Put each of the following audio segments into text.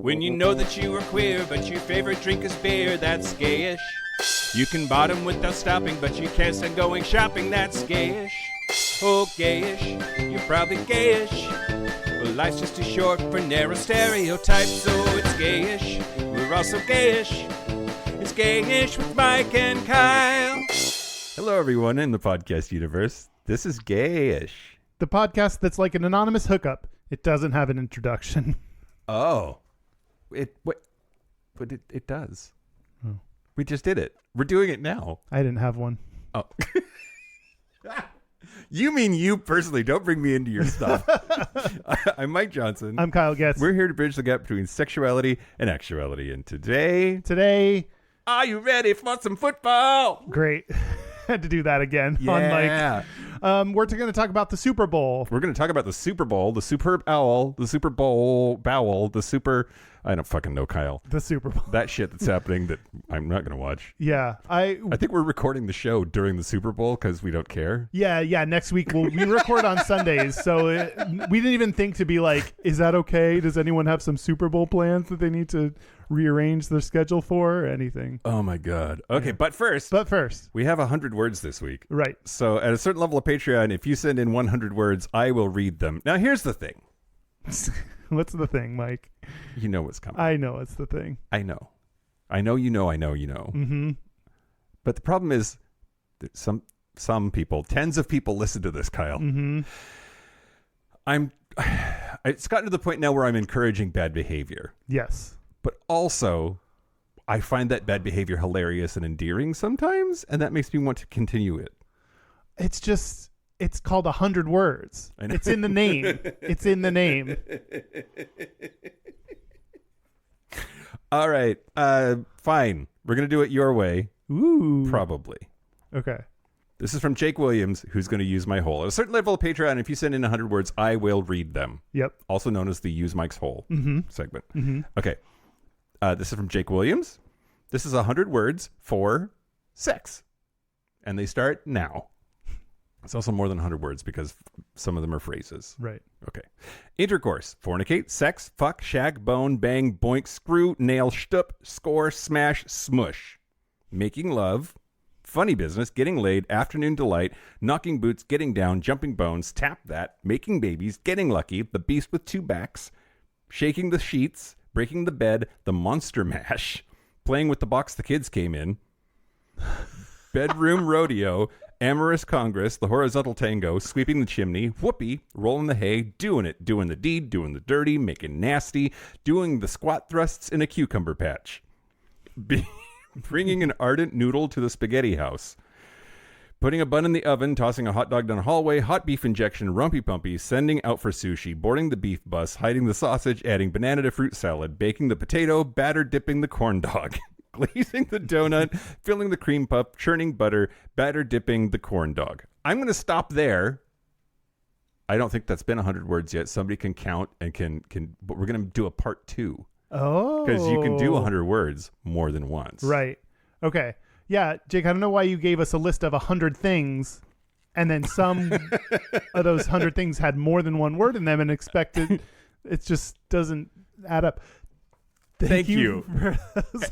When you know that you are queer, but your favorite drink is beer, that's gayish. You can bottom without stopping, but you can't stand going shopping, that's gayish. Oh, gayish, you're probably gayish. Well, life's just too short for narrow stereotypes, so it's gayish. We're also gayish. It's Gayish with Mike and Kyle. Hello, everyone in the podcast universe. This is Gayish. The podcast that's like an anonymous hookup. It doesn't have an introduction. Oh. It does. Oh. We just did it. We're doing it now. I didn't have one. Oh. You mean you personally. Don't bring me into your stuff. I'm Mike Johnson. I'm Kyle Gayest. We're here to bridge the gap between sexuality and actuality. And today... Are you ready for some football? Great. Had to do that again yeah. on Mike. We're going to talk about the Super Bowl. We're going to talk about the Super Bowl, the superb owl, the Super Bowl bowel, the super... I don't fucking know, Kyle. The Super Bowl. That shit that's happening that I'm not going to watch. Yeah. I think we're recording the show during the Super Bowl because we don't care. Yeah. Next week, we record on Sundays. So we didn't even think to be like, is that okay? Does anyone have some Super Bowl plans that they need to rearrange their schedule for or anything? Oh, my God. Okay, yeah. But first, we have 100 words this week. Right. So at a certain level of Patreon, if you send in 100 words, I will read them. Now, here's the thing. What's the thing, Mike? You know what's coming. I know it's the thing. I know you know. Mm-hmm. But the problem is that some people, tens of people listen to this, Kyle. Mm-hmm. It's gotten to the point now where I'm encouraging bad behavior. Yes. But also, I find that bad behavior hilarious and endearing sometimes, and that makes me want to continue it. It's called 100 words. It's in the name. It's in the name. All right. Fine. We're going to do it your way. Ooh. Probably. Okay. This is from Jake Williams, who's going to use my hole. At a certain level of Patreon, if you send in 100 words, I will read them. Yep. Also known as the Use Mike's Hole segment. Mm-hmm. Okay. This is from Jake Williams. This is 100 words for sex. And they start now. It's also more than 100 words because some of them are phrases. Right. Okay. Intercourse, fornicate, sex, fuck, shag, bone, bang, boink, screw, nail, shtup, score, smash, smush. Making love, funny business, getting laid, afternoon delight, knocking boots, getting down, jumping bones, tap that, making babies, getting lucky, the beast with two backs, shaking the sheets, breaking the bed, the monster mash, playing with the box the kids came in, bedroom rodeo, amorous congress, the horizontal tango, sweeping the chimney, whoopee, rolling the hay, doing it, doing the deed, doing the dirty, making nasty, doing the squat thrusts in a cucumber patch, bringing an ardent noodle to the spaghetti house, putting a bun in the oven, tossing a hot dog down a hallway, hot beef injection, rumpy pumpy, sending out for sushi, boarding the beef bus, hiding the sausage, adding banana to fruit salad, baking the potato, batter dipping the corn dog. Glazing the donut, filling the cream puff, churning butter, batter dipping the corn dog. I'm going to stop there. I don't think that's been 100 words yet. Somebody can count and can but we're going to do a part 2. Oh. Because you can do 100 words more than once. Right. Okay. Yeah, Jake, I don't know why you gave us a list of 100 things and then some of those 100 things had more than one word in them and expected it just doesn't add up. Thank you.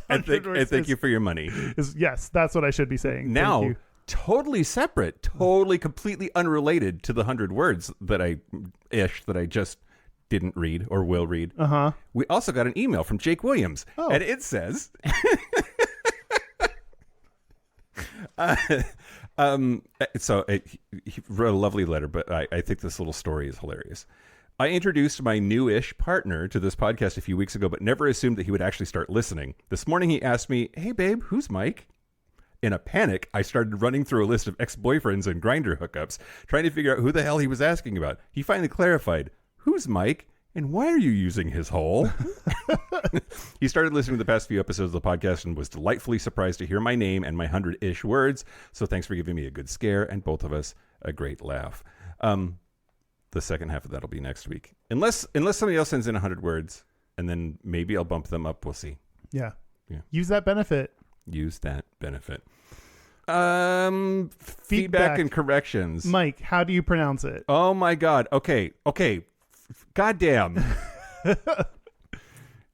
And thank you for your money. Yes, that's what I should be saying. Now, totally separate, totally completely unrelated to the 100 words that I just didn't read or will read. Uh-huh. We also got an email from Jake Williams. Oh. And it says... he wrote a lovely letter, but I think this little story is hilarious. I introduced my new-ish partner to this podcast a few weeks ago, but never assumed that he would actually start listening. This morning he asked me, "Hey babe, who's Mike?" In a panic, I started running through a list of ex-boyfriends and Grindr hookups, trying to figure out who the hell he was asking about. He finally clarified, "Who's Mike? And why are you using his hole?" He started listening to the past few episodes of the podcast and was delightfully surprised to hear my name and my 100-ish words. So thanks for giving me a good scare and both of us a great laugh. The second half of that will be next week. Unless somebody else sends in 100 words, and then maybe I'll bump them up. We'll see. Yeah. Use that benefit. Feedback and corrections. Mike, how do you pronounce it? Oh, my God. Okay. Goddamn.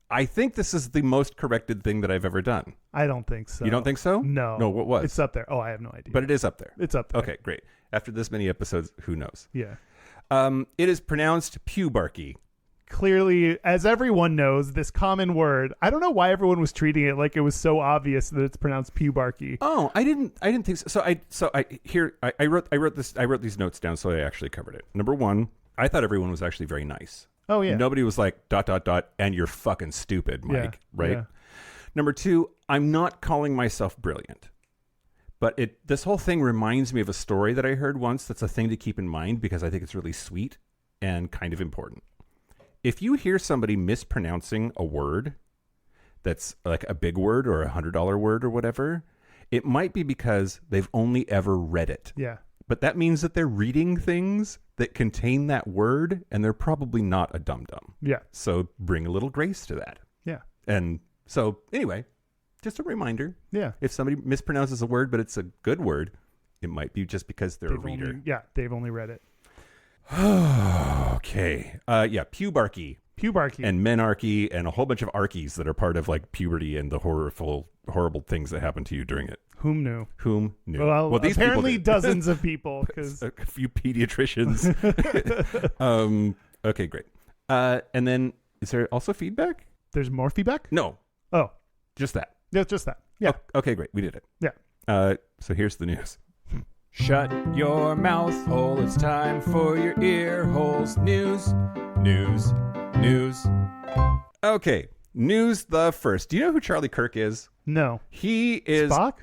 I think this is the most corrected thing that I've ever done. I don't think so. You don't think so? No. No, what was? It's up there. Oh, I have no idea. But it is up there. It's up there. Okay, great. After this many episodes, who knows? Yeah. It is pronounced pubarchy. Clearly, as everyone knows, this common word. I don't know why everyone was treating it like it was so obvious that it's pronounced pubarchy. Oh, I didn't think so. I wrote these notes down so I actually covered it. Number one, I thought everyone was actually very nice. Oh yeah. Nobody was like ... and you're fucking stupid, Mike, right? Yeah. Number two, I'm not calling myself brilliant. But this whole thing reminds me of a story that I heard once that's a thing to keep in mind because I think it's really sweet and kind of important. If you hear somebody mispronouncing a word that's like a big word or $100 word or whatever, it might be because they've only ever read it. Yeah. But that means that they're reading things that contain that word, and they're probably not a dum-dum. Yeah. So bring a little grace to that. Yeah. And so anyway, just a reminder. Yeah. If somebody mispronounces a word, but it's a good word, it might be just because they're a reader. They've only read it. Okay. Pubarchy. Pubarchy. And menarchy and a whole bunch of archies that are part of like puberty and the horrible things that happen to you during it. Whom knew? Whom knew? Well, these apparently people dozens of people. Because a few pediatricians. Okay, great. And then is there also feedback? there's more feedback? No. Oh. Just that. Yeah, just that. Yeah. Oh, okay, great. We did it. Yeah. So here's the news. Shut your mouth hole, it's time for your ear holes. News. Okay, news the first. Do you know who Charlie Kirk is? No. He is... Spock?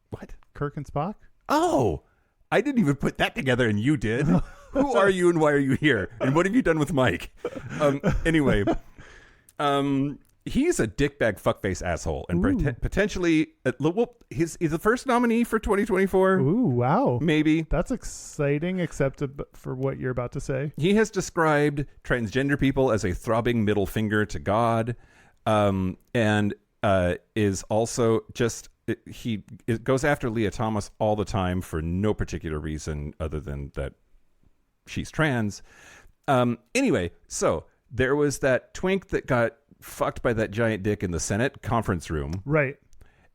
What? Kirk and Spock? Oh, I didn't even put that together and you did. Who are you and why are you here? And what have you done with Mike? Anyway, he's a dickbag fuckface asshole and potentially he's the first nominee for 2024. Ooh, wow. Maybe. That's exciting, except for what you're about to say. He has described transgender people as a throbbing middle finger to God, and is also just... It goes after Leah Thomas all the time for no particular reason other than that she's trans. Anyway, so there was that twink that got fucked by that giant dick in the Senate conference room. Right.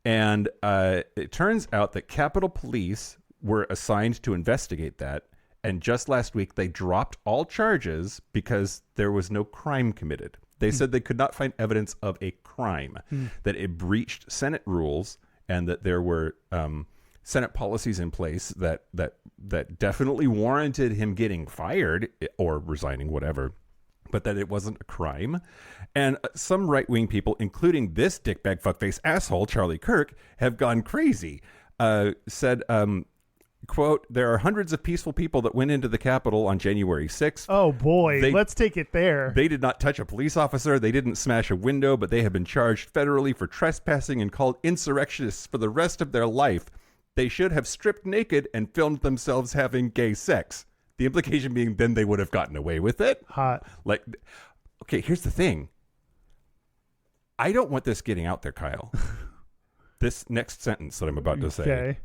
And it turns out that Capitol Police were assigned to investigate that. And just last week, they dropped all charges because there was no crime committed. They said they could not find evidence of a crime, that it breached Senate rules, and that there were Senate policies in place that definitely warranted him getting fired or resigning, whatever, but that it wasn't a crime. And some right-wing people, including this dickbag fuckface asshole, Charlie Kirk, have gone crazy. Said, quote, there are hundreds of peaceful people that went into the Capitol on January 6th. Oh, boy. Let's take it there. They did not touch a police officer. They didn't smash a window, but they have been charged federally for trespassing and called insurrectionists for the rest of their life. They should have stripped naked and filmed themselves having gay sex. The implication being then they would have gotten away with it. Hot. Like, okay, here's the thing. I don't want this getting out there, Kyle. This next sentence that I'm about to say. Okay.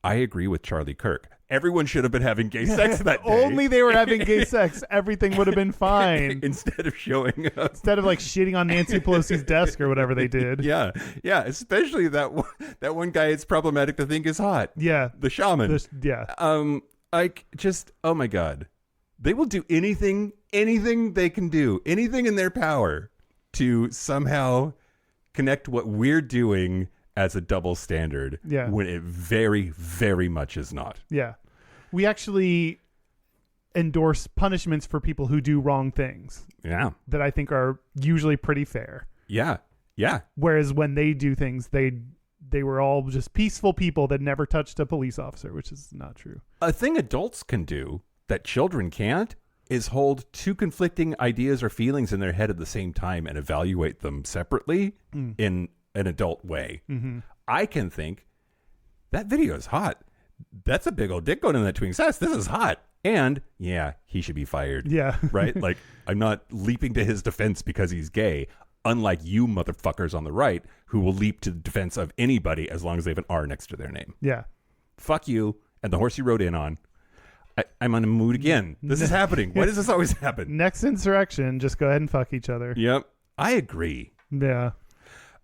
I agree with Charlie Kirk. Everyone should have been having gay sex that day. Only they were having gay sex. Everything would have been fine. Instead of showing up. Instead of like shitting on Nancy Pelosi's desk or whatever they did. Yeah. Especially that one guy it's problematic to think is hot. Yeah. The shaman. Yeah. Oh my God. They will do anything they can do, anything in their power to somehow connect what we're doing as a double standard, when it very, very much is not. Yeah. We actually endorse punishments for people who do wrong things. Yeah. That I think are usually pretty fair. Yeah. Yeah. Whereas when they do things, they were all just peaceful people that never touched a police officer, which is not true. A thing adults can do that children can't is hold two conflicting ideas or feelings in their head at the same time and evaluate them separately in an adult way. Mm-hmm. I can think that video is hot. That's a big old dick going in that twink's ass. This is hot. And yeah, he should be fired. Yeah. Right? Like, I'm not leaping to his defense because he's gay, unlike you motherfuckers on the right who will leap to the defense of anybody as long as they have an R next to their name. Yeah. Fuck you and the horse you rode in on. I'm on a mood again. This is happening. Why does this always happen? Next insurrection, just go ahead and fuck each other. Yep. I agree. Yeah.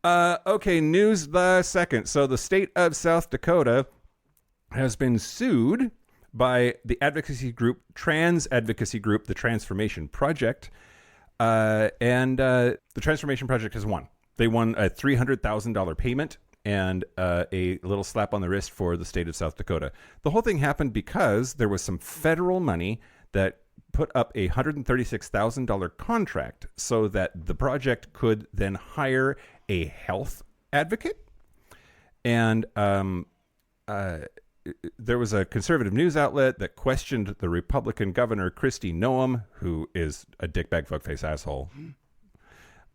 Okay, news the second. So the state of South Dakota has been sued by the advocacy group, trans advocacy group, the Transformation Project. And the Transformation Project has won. They won a $300,000 payment and a little slap on the wrist for the state of South Dakota. The whole thing happened because there was some federal money that put up a $136,000 contract so that the project could then hire a health advocate. And there was a conservative news outlet that questioned the Republican governor, Kristi Noem, who is a dickbag fuckface asshole.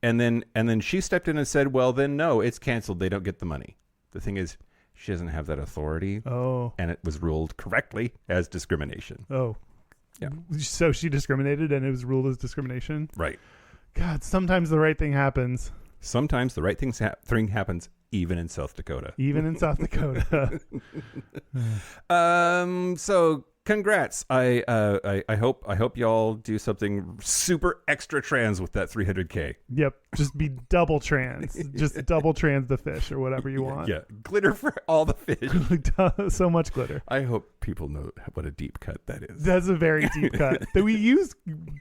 And then she stepped in and said, well, then no, it's canceled. They don't get the money. The thing is, she doesn't have that authority. Oh. And it was ruled correctly as discrimination. Oh. Yeah. So she discriminated and it was ruled as discrimination? Right. God, sometimes the right thing happens. Sometimes the right thing happens even in South Dakota. Even in South Dakota. So congrats. I hope y'all do something super extra trans with that $300K. Yep. Just be double trans. Just double trans the fish or whatever you want. Yeah. Glitter for all the fish. So much glitter. I hope people know what a deep cut that is. That's a very deep cut that we use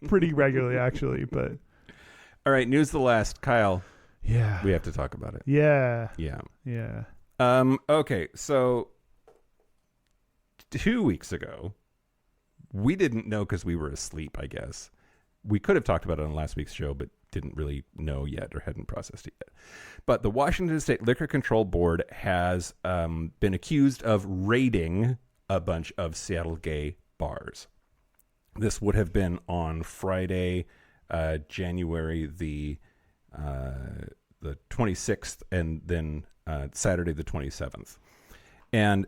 pretty regularly, actually. But all right, news the last. Kyle. Yeah. We have to talk about it. Yeah. Yeah. Yeah. Okay, so 2 weeks ago, we didn't know because we were asleep, I guess. We could have talked about it on last week's show, but didn't really know yet or hadn't processed it yet. But the Washington State Liquor Control Board has been accused of raiding a bunch of Seattle gay bars. This would have been on Friday, January the 26th, and then Saturday the 27th. And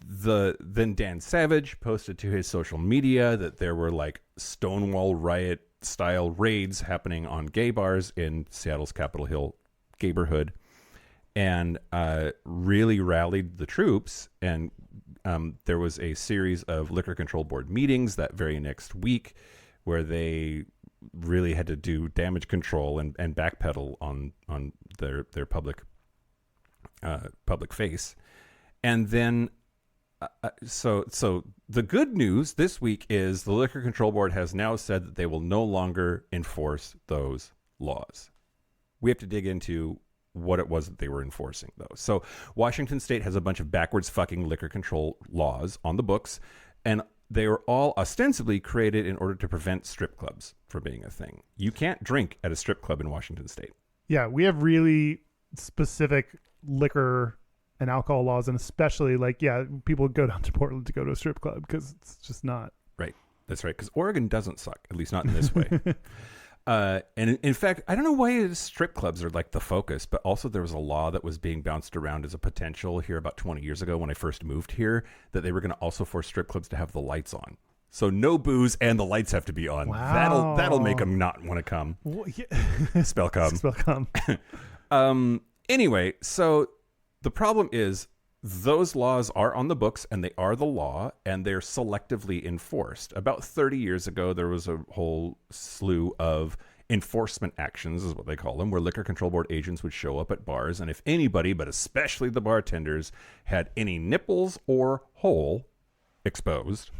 then Dan Savage posted to his social media that there were like Stonewall riot style raids happening on gay bars in Seattle's Capitol Hill neighborhood, and really rallied the troops. And there was a series of Liquor Control Board meetings that very next week where they really had to do damage control and backpedal on their public face. And then so the good news this week is the Liquor Control Board has now said that they will no longer enforce those laws. We have to dig into what it was that they were enforcing, though. So Washington State has a bunch of backwards fucking liquor control laws on the books, and they were all ostensibly created in order to prevent strip clubs from being a thing. You can't drink at a strip club in Washington State. Yeah, we have really specific liquor and alcohol laws, and especially people go down to Portland to go to a strip club because it's just not. Right. That's right. Because Oregon doesn't suck, at least not in this way. And in fact, I don't know why strip clubs are like the focus, but also there was a law that was being bounced around as a potential here about 20 years ago when I first moved here, that they were going to also force strip clubs to have the lights on. So no booze and the lights have to be on. Wow. That'll make them not want to come. Well, yeah. Spell come. Spell come. Anyway, so the problem is those laws are on the books and they are the law and they're selectively enforced. About 30 years ago, there was a whole slew of enforcement actions, is what they call them, where Liquor Control Board agents would show up at bars. And if anybody, but especially the bartenders, had any nipples or hole exposed,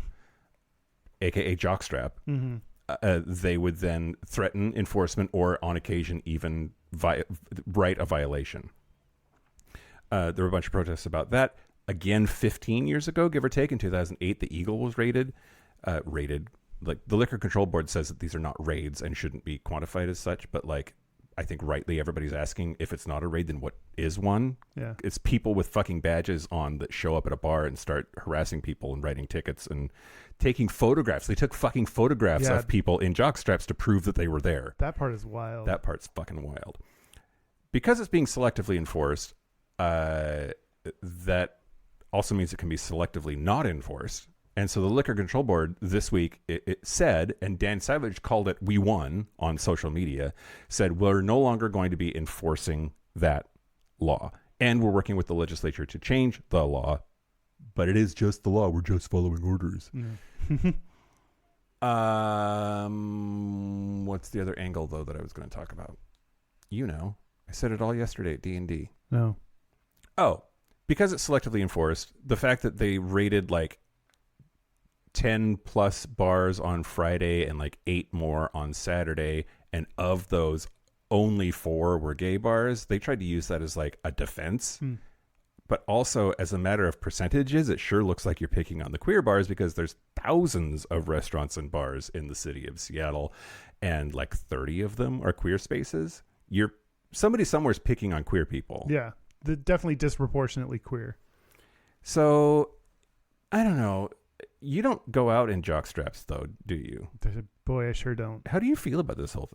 aka jockstrap, they would then threaten enforcement or on occasion even write a violation. There were a bunch of protests about that. Again, 15 years ago, give or take, in 2008, the Eagle was raided. Like the Liquor Control Board says that these are not raids and shouldn't be quantified as such. But like, I think rightly everybody's asking, if it's not a raid, then what is one? Yeah. It's people with fucking badges on that show up at a bar and start harassing people and writing tickets and taking photographs. They took fucking photographs of people in jockstraps to prove that they were there. That part is wild. That part's fucking wild. Because it's being selectively enforced, that also means it can be selectively not enforced. And so the Liquor Control Board this week, it said, and Dan Savage called it, we won on social media, said we're no longer going to be enforcing that law. And we're working with the legislature to change the law, but it is just the law. We're just following orders. What's the other angle though that I was going to talk about? I said it all yesterday at D&D. No. Oh, because it's selectively enforced, the fact that they rated like 10 plus bars on Friday and like 8 more on Saturday, and of those only 4 were gay bars, they tried to use that as like a defense. But also as a matter of percentages, it sure looks like you're picking on the queer bars, because there's thousands of restaurants and bars in the city of Seattle, and like 30 of them are queer spaces. Somebody somewhere's picking on queer people. Yeah. Definitely disproportionately queer. So I don't know. You don't go out in jockstraps though, do you? Boy, I sure don't. How do you feel about this whole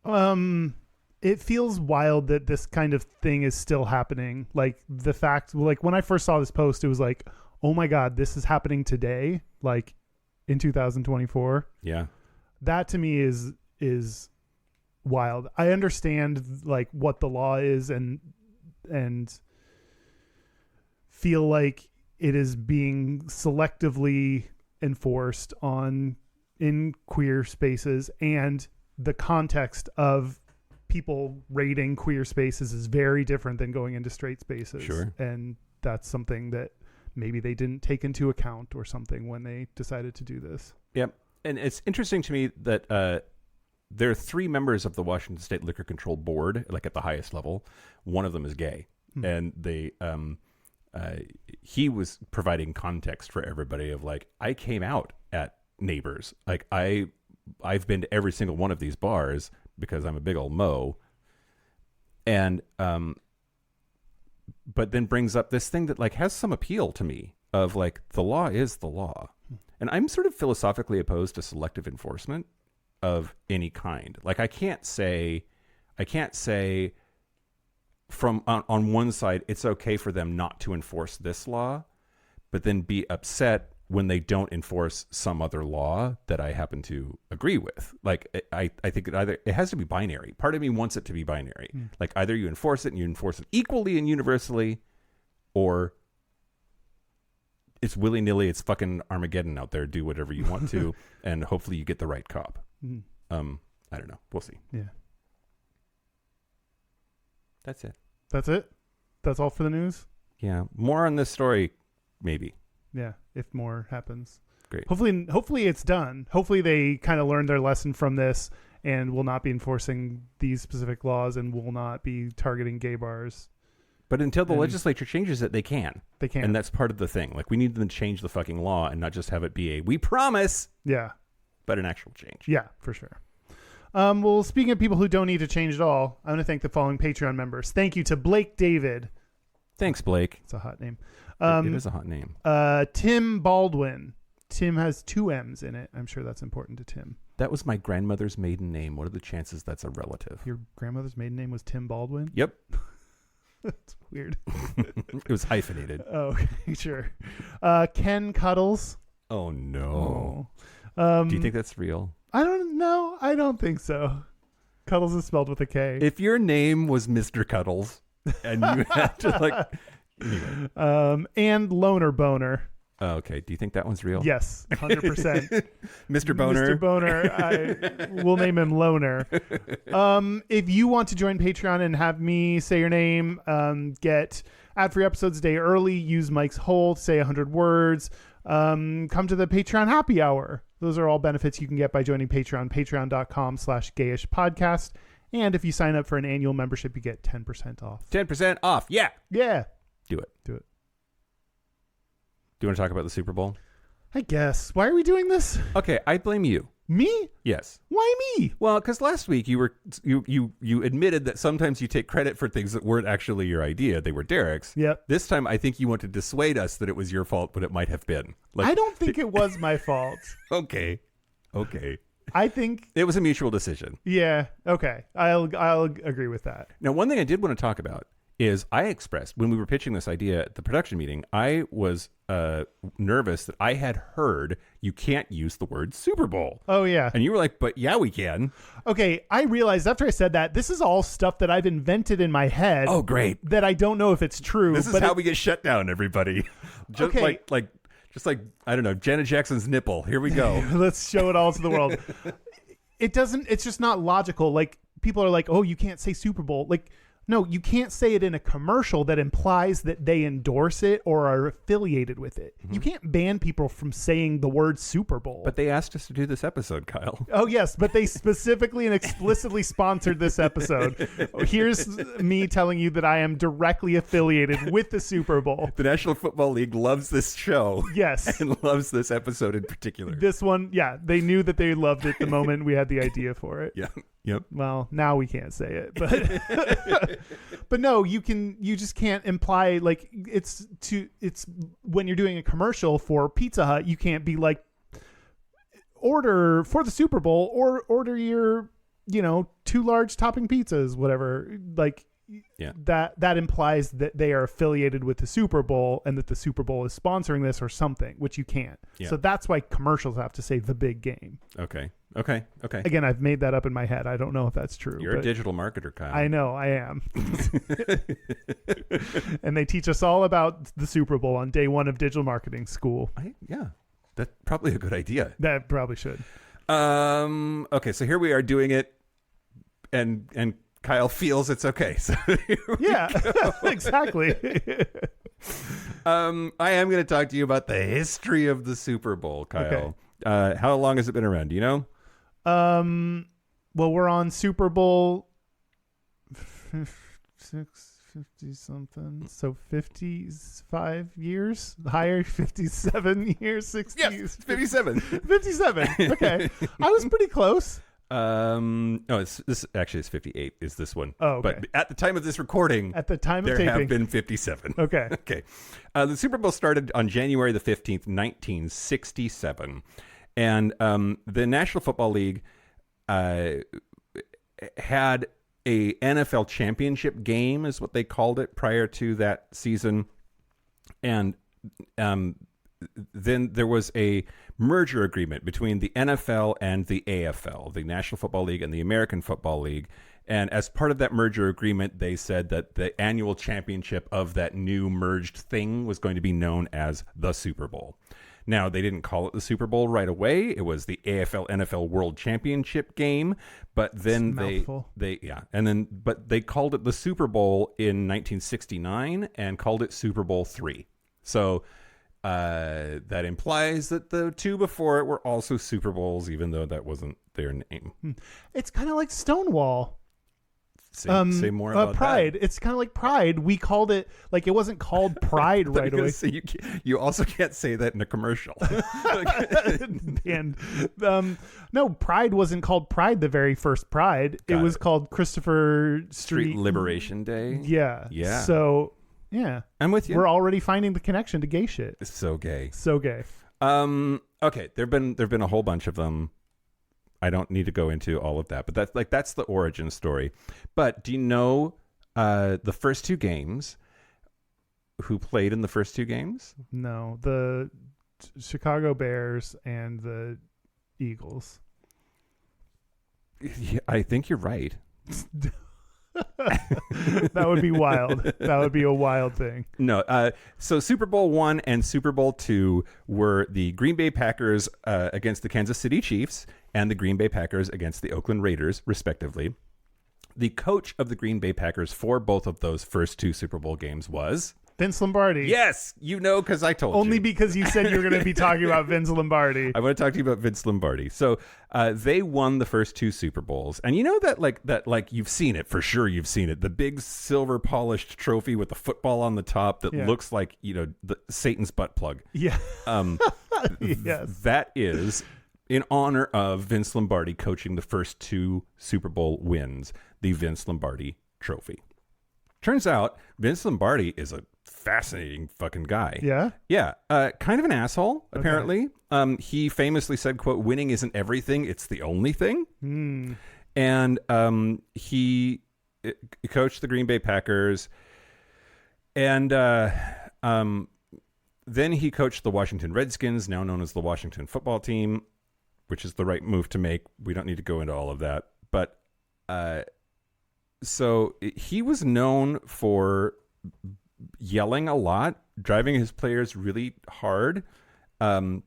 thing? It feels wild that this kind of thing is still happening. Like the fact, like when I first saw this post, it was like, oh my God, this is happening today. Like in 2024. Yeah. That to me is wild. I understand like what the law is and feel like it is being selectively enforced in queer spaces, and the context of people rating queer spaces is very different than going into straight spaces. Sure. And that's something that maybe they didn't take into account or something when they decided to do this. Yep. And it's interesting to me that there are 3 members of the Washington State Liquor Control Board, like at the highest level. One of them is gay. And they he was providing context for everybody of like, I came out at Neighbors. Like I've been to every single one of these bars because I'm a big old mo. And but then brings up this thing that like has some appeal to me of like, the law is the law. And I'm sort of philosophically opposed to selective enforcement of any kind. Like I can't say from on one side it's okay for them not to enforce this law, but then be upset when they don't enforce some other law that I happen to agree with. Like I think it has to be binary. Part of me wants it to be binary. Like either you enforce it and you enforce it equally and universally, or it's willy-nilly, it's fucking Armageddon out there, do whatever you want to, and hopefully you get the right cop. I don't know. We'll see. Yeah. That's it. That's it? That's all for the news? Yeah. More on this story, maybe. Yeah, if more happens. Great. Hopefully it's done. Hopefully they kind of learned their lesson from this and will not be enforcing these specific laws and will not be targeting gay bars. But until the legislature changes it, they can. They can. And that's part of the thing. Like, we need them to change the fucking law and not just have it be we promise. Yeah. But an actual change. Yeah, for sure. Well, speaking of people who don't need to change at all, I want to thank the following Patreon members. Thank you to Blake David. Thanks, Blake. It's a hot name. It is a hot name. Tim Baldwin. Tim has 2 M's in it. I'm sure that's important to Tim. That was my grandmother's maiden name. What are the chances that's a relative? Your grandmother's maiden name was Tim Baldwin? Yep. That's weird. It was hyphenated. Oh, okay, sure. Ken Cuddles. Oh, no. Do you think that's real? I don't know. I don't think so. Cuddles is spelled with a K. If your name was Mr. Cuddles and you had to like... Anyway. And Loner Boner. Oh, okay. Do you think that one's real? Yes, 100%. Mr. Boner. Mr. Boner. We'll name him Loner. If you want to join Patreon and have me say your name, get ad-free episodes a day early, use Mike's Hole, say 100 words, come to the Patreon happy hour. Those are all benefits you can get by joining Patreon, patreon.com/Gayish podcast. And if you sign up for an annual membership, you get 10% off. 10% off. Yeah. Yeah. Do it. Do it. Do you want to talk about the Super Bowl? I guess. Why are we doing this? Okay, I blame you. Me? Yes. Why me? Well, because last week you admitted that sometimes you take credit for things that weren't actually your idea. They were Derek's. Yep. This time I think you want to dissuade us that it was your fault, but it might have been. Like, I don't think it was my fault. Okay. I think it was a mutual decision. Yeah. Okay. I'll agree with that. Now, one thing I did want to talk about is I expressed when we were pitching this idea at the production meeting, I was nervous that I had heard you can't use the word Super Bowl. Oh, yeah. And you were like, but yeah, we can. Okay. I realized after I said that, this is all stuff that I've invented in my head. Oh, great. That I don't know if it's true. This is how we get shut down, everybody. Just okay. like Just like, I don't know, Janet Jackson's nipple. Here we go. Let's show it all to the world. It's just not logical. Like, people are like, oh, you can't say Super Bowl. Like, no, you can't say it in a commercial that implies that they endorse it or are affiliated with it. You can't ban people from saying the word Super Bowl. But they asked us to do this episode, Kyle. Oh, yes, but they specifically and explicitly sponsored this episode. Here's me telling you that I am directly affiliated with the Super Bowl. The National Football League loves this show. Yes. And loves this episode in particular. This one, yeah, they knew that they loved it the moment we had the idea for it. Yeah. Yep. Well, now we can't say it, but but no, you just can't imply like it's when you're doing a commercial for Pizza Hut, you can't be like, order for the Super Bowl or order your 2 large topping pizzas, whatever. Like, yeah, that implies that they are affiliated with the Super Bowl and that the Super Bowl is sponsoring this or something, which you can't. Yeah. So that's why commercials have to say the big game. Okay. Again, I've made that up in my head. I don't know if that's true. You're a digital marketer, Kyle. I know, I am. And they teach us all about the Super Bowl on day 1 of digital marketing school. Yeah, that's probably a good idea. That probably should. Okay, so here we are doing it, and Kyle feels it's okay. So yeah, exactly. I am going to talk to you about the history of the Super Bowl, Kyle. Okay. How long has it been around? Do you know? Well, we're on Super Bowl 50 something, so 55 years, higher 57 years, 60. Yes, 57. 57. Okay, I was pretty close. No, this actually is 58. Is this one? Oh, okay. But at the time of this recording, there have been 57. Okay. Okay. The Super Bowl started on January the 15th, 1967, and the National Football League had a NFL championship game, is what they called it, prior to that season, and then there was a merger agreement between the NFL and the AFL, the National Football League and the American Football League. And as part of that merger agreement, they said that the annual championship of that new merged thing was going to be known as the Super Bowl. Now, they didn't call it the Super Bowl right away. It was the AFL NFL World Championship game, but then but they called it the Super Bowl in 1969 and called it Super Bowl III. So that implies that the 2 before it were also Super Bowls, even though that wasn't their name. It's kind of like Stonewall. Say more about Pride. that. It's kind of like Pride. We called it, like, it wasn't called Pride right away. You also can't say that in a commercial. And no, Pride wasn't called Pride the very first Pride. It was called Christopher Street Liberation Day. Yeah. Yeah. So, yeah. I'm with you. We're already finding the connection to gay shit. It's so gay. So gay. Okay, there've been a whole bunch of them. I don't need to go into all of that, but that's the origin story. But do you know the first 2 games? Who played in the first 2 games? No, the Chicago Bears and the Eagles. Yeah, I think you're right. That would be wild. That would be a wild thing. No. So Super Bowl I and Super Bowl II were the Green Bay Packers against the Kansas City Chiefs and the Green Bay Packers against the Oakland Raiders, respectively. The coach of the Green Bay Packers for both of those first 2 Super Bowl games was Vince Lombardi. Yes, because I told you. Only because you said you were going to be talking about Vince Lombardi. I want to talk to you about Vince Lombardi. So they won the first 2 Super Bowls. And you know that you've seen it, for sure you've seen it. The big silver polished trophy with the football on the top that looks like, Satan's butt plug. Yeah. Yes. That is in honor of Vince Lombardi coaching the first 2 Super Bowl wins, the Vince Lombardi trophy. Turns out Vince Lombardi is a fascinating fucking guy. Yeah? Yeah. Kind of an asshole, apparently. Okay. He famously said, quote, "Winning isn't everything, it's the only thing." And he coached the Green Bay Packers. And then he coached the Washington Redskins, now known as the Washington Football Team, which is the right move to make. We don't need to go into all of that. But so he was known for yelling a lot, driving his players really hard. And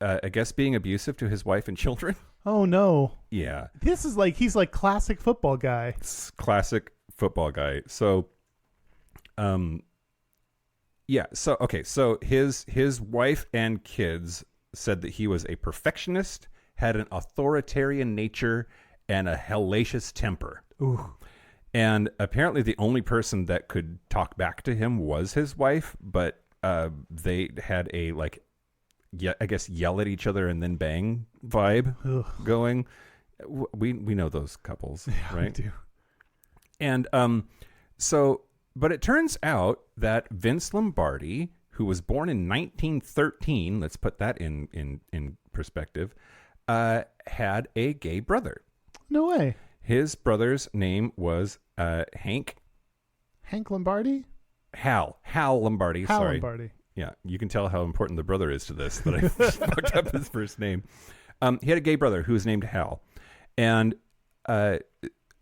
I guess being abusive to his wife and children. Oh no. Yeah. This is like, he's like classic football guy. It's classic football guy. So, yeah. So, okay. So his wife and kids said that he was a perfectionist, had an authoritarian nature, and a hellacious temper. Ooh. And apparently the only person that could talk back to him was his wife, but they had a, like, I guess, yell at each other and then bang vibe going. We know those couples, right? We do. And but it turns out that Vince Lombardi, who was born in 1913, let's put that in perspective, had a gay brother. No way. His brother's name was Hank. Hank Lombardi? Hal Lombardi. Hal Sorry. Lombardi. Yeah, you can tell how important the brother is to this, that I fucked up his first name. He had a gay brother who was named Hal. And it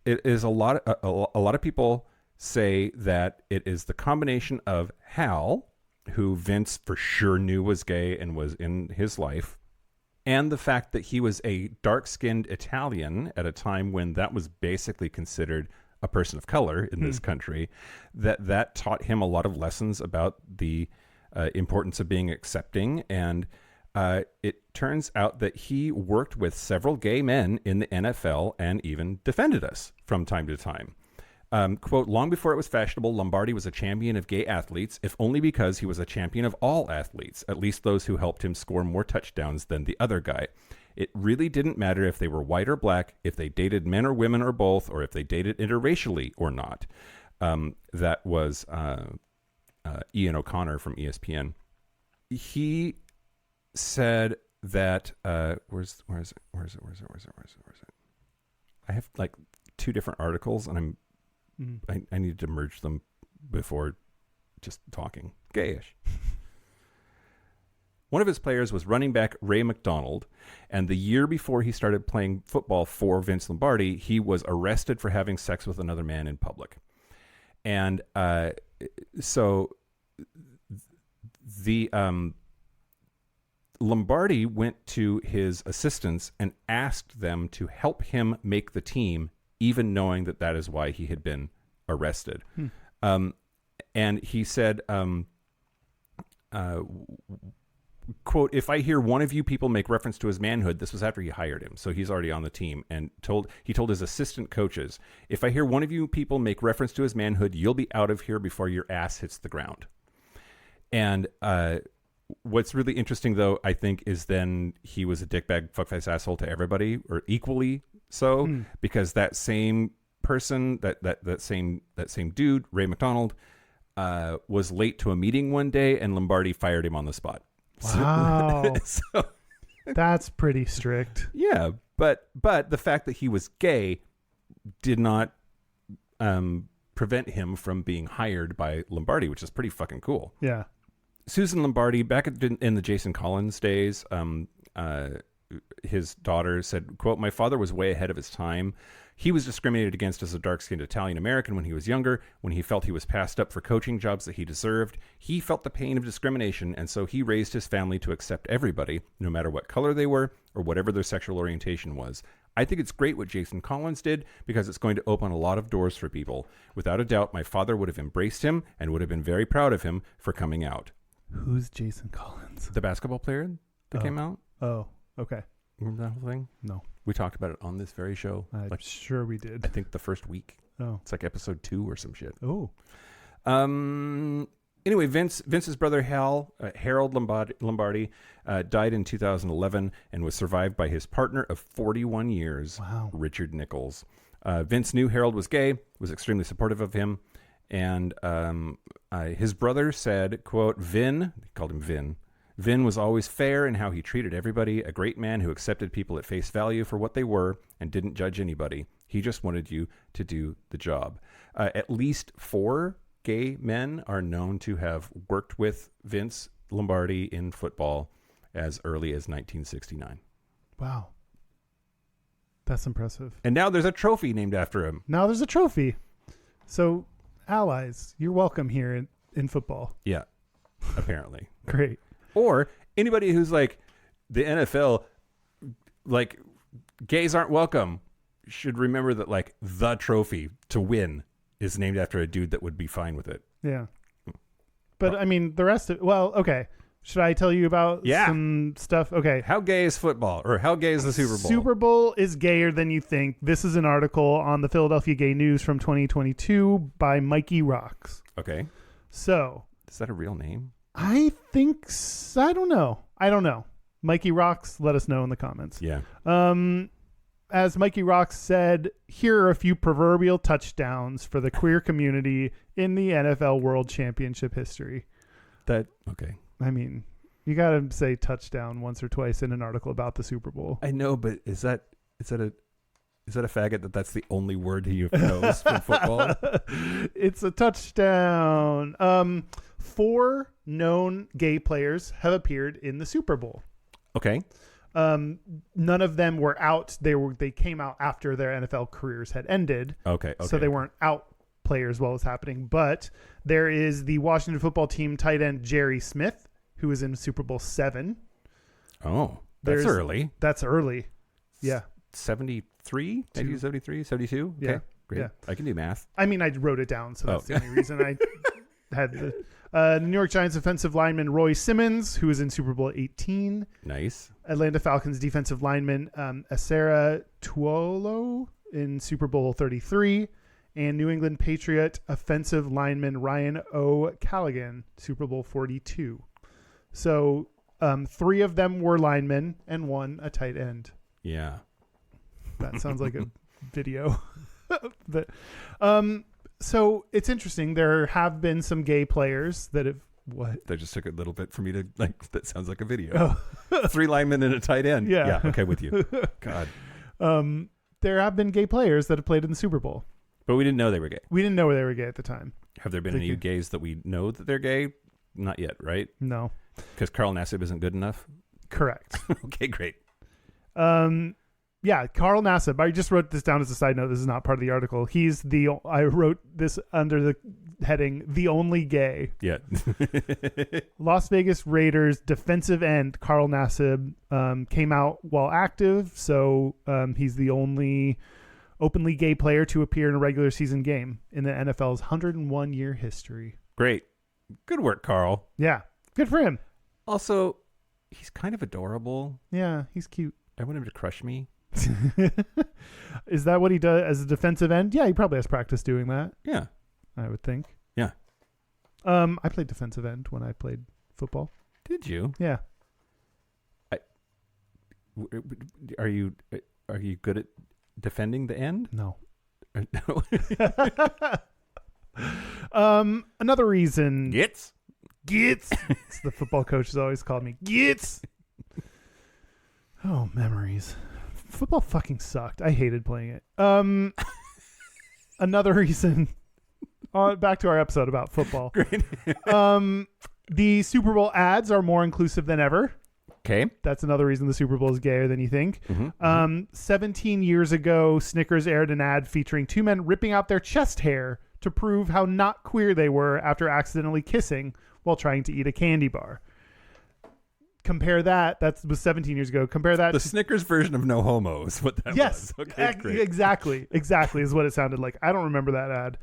is a lot of people say that it is the combination of Hal, who Vince for sure knew was gay and was in his life, and the fact that he was a dark-skinned Italian at a time when that was basically considered a person of color in this country, that taught him a lot of lessons about the importance of being accepting. And it turns out that he worked with several gay men in the NFL and even defended us from time to time. Quote, long before it was fashionable, Lombardi was a champion of gay athletes, if only because he was a champion of all athletes, at least those who helped him score more touchdowns than the other guy. It really didn't matter if they were white or black, if they dated men or women or both, or if they dated interracially or not. That was Ian O'Connor from ESPN. He said that where's it? I have like two different articles, and I need to merge them before just talking. Gayish. One of his players was running back Ray McDonald, and the year before he started playing football for Vince Lombardi, he was arrested for having sex with another man in public. And so the Lombardi went to his assistants and asked them to help him make the team, even knowing that is why he had been arrested. And he said, quote, if I hear one of you people make reference to his manhood, this was after he hired him, so he's already on the team, and he told his assistant coaches, if I hear one of you people make reference to his manhood, you'll be out of here before your ass hits the ground. And what's really interesting, though, I think, is then he was a dickbag, fuckface asshole to everybody, or equally so, because that same person, that same dude, Ray McDonald, was late to a meeting one day, and Lombardi fired him on the spot. Wow. So, that's pretty strict. yeah, but the fact that he was gay did not prevent him from being hired by Lombardi, which is pretty fucking cool. Yeah. Susan Lombardi, back in the Jason Collins days, his daughter said, quote, my father was way ahead of his time. He was discriminated against as a dark-skinned Italian American when he was younger, when he felt he was passed up for coaching jobs that he deserved. He felt the pain of discrimination, and so he raised his family to accept everybody, no matter what color they were or whatever their sexual orientation was. I think it's great what Jason Collins did because it's going to open a lot of doors for people. Without a doubt, my father would have embraced him and would have been very proud of him for coming out. Who's Jason Collins? The basketball player that came out? Oh, okay. Remember that whole thing? No. We talked about it on this very show. I'm sure we did. I think the first week. Oh. It's like episode 2 or some shit. Oh. Anyway, Vince's brother Harold Lombardi, died in 2011 and was survived by his partner of 41 years, wow, Richard Nichols. Vince knew Harold was gay, was extremely supportive of him, and his brother said, quote, he called him Vin. Vin was always fair in how he treated everybody, a great man who accepted people at face value for what they were and didn't judge anybody. He just wanted you to do the job. At least 4 gay men are known to have worked with Vince Lombardi in football as early as 1969. Wow. That's impressive. And now there's a trophy named after him. Now there's a trophy. So, allies, you're welcome here in football. Yeah. apparently. Great. Or anybody who's like, the NFL, like, gays aren't welcome, should remember that, like, the trophy to win is named after a dude that would be fine with it. Yeah. But, I mean, the rest of... Well, okay. Should I tell you about some stuff? Okay. How gay is football? Or how gay is the Super Bowl? Super Bowl is gayer than you think. This is an article on the Philadelphia Gay News from 2022 by Mikey Rocks. Okay. So... Is that a real name? I think... I don't know. Mikey Rocks, let us know in the comments. Yeah. As Mikey Rocks said, here are a few proverbial touchdowns for the queer community in the NFL World Championship history. Okay. I mean, you got to say touchdown once or twice in an article about the Super Bowl. I know, but is that a faggot that's the only word he knows from football? It's a touchdown. 4 known gay players have appeared in the Super Bowl. Okay. None of them were out. They came out after their NFL careers had ended. Okay. So they weren't out players while it was happening. But there is the Washington football team tight end Jerry Smith, who was in Super Bowl 7. Oh, that's early. That's early. Yeah. 73? Maybe 73? 72? Okay. Yeah. Great. Yeah. I can do math. I mean, I wrote it down, so that's the only reason I had the New York Giants offensive lineman Roy Simmons, who was in Super Bowl 18. Nice. Atlanta Falcons defensive lineman Asera Tuolo in Super Bowl 33. And New England Patriot offensive lineman Ryan O'Callaghan, Super Bowl 42. So 3 of them were linemen and 1 a tight end. Yeah. That sounds like a video. So it's interesting. There have been some gay players that have That just took a little bit for me to that sounds like a video. 3 linemen and a tight end. Yeah. Okay, with you. God. There have been gay players that have played in the Super Bowl. But we didn't know they were gay. We didn't know they were gay at the time. Have there been any gays that we know that they're gay? Not yet, right? No. Because Carl Nassib isn't good enough? Correct. Okay, great. Yeah, Carl Nassib. I just wrote this down as a side note. This is not part of the article. I wrote this under the heading, the only gay. Yeah. Las Vegas Raiders defensive end Carl Nassib came out while active, so he's the only openly gay player to appear in a regular season game in the NFL's 101-year history. Great. Good work, Carl. Yeah, good for him. Also, he's kind of adorable. Yeah, he's cute. I want him to crush me. Is that what he does as a defensive end? Yeah, he probably has practice doing that. Yeah. I would think. Yeah. I played defensive end when I played football. Did you? Yeah. Are you good at defending the end? No. No. Another reason. Gets. It's the football coach has always called me Gets. Oh, memories. Football fucking sucked. I hated playing it. Another reason. Back to our episode about football. Great. The Super Bowl ads are more inclusive than ever. Okay. That's another reason the Super Bowl is gayer than you think. 17 years ago, Snickers aired an ad featuring 2 men ripping out their chest hair to prove how not queer they were after accidentally kissing while trying to eat a candy bar. Compare that. That was 17 years ago. Compare that the to Snickers version of no homo is what that yes, was. Okay, great. Exactly is what it sounded like. I don't remember that ad.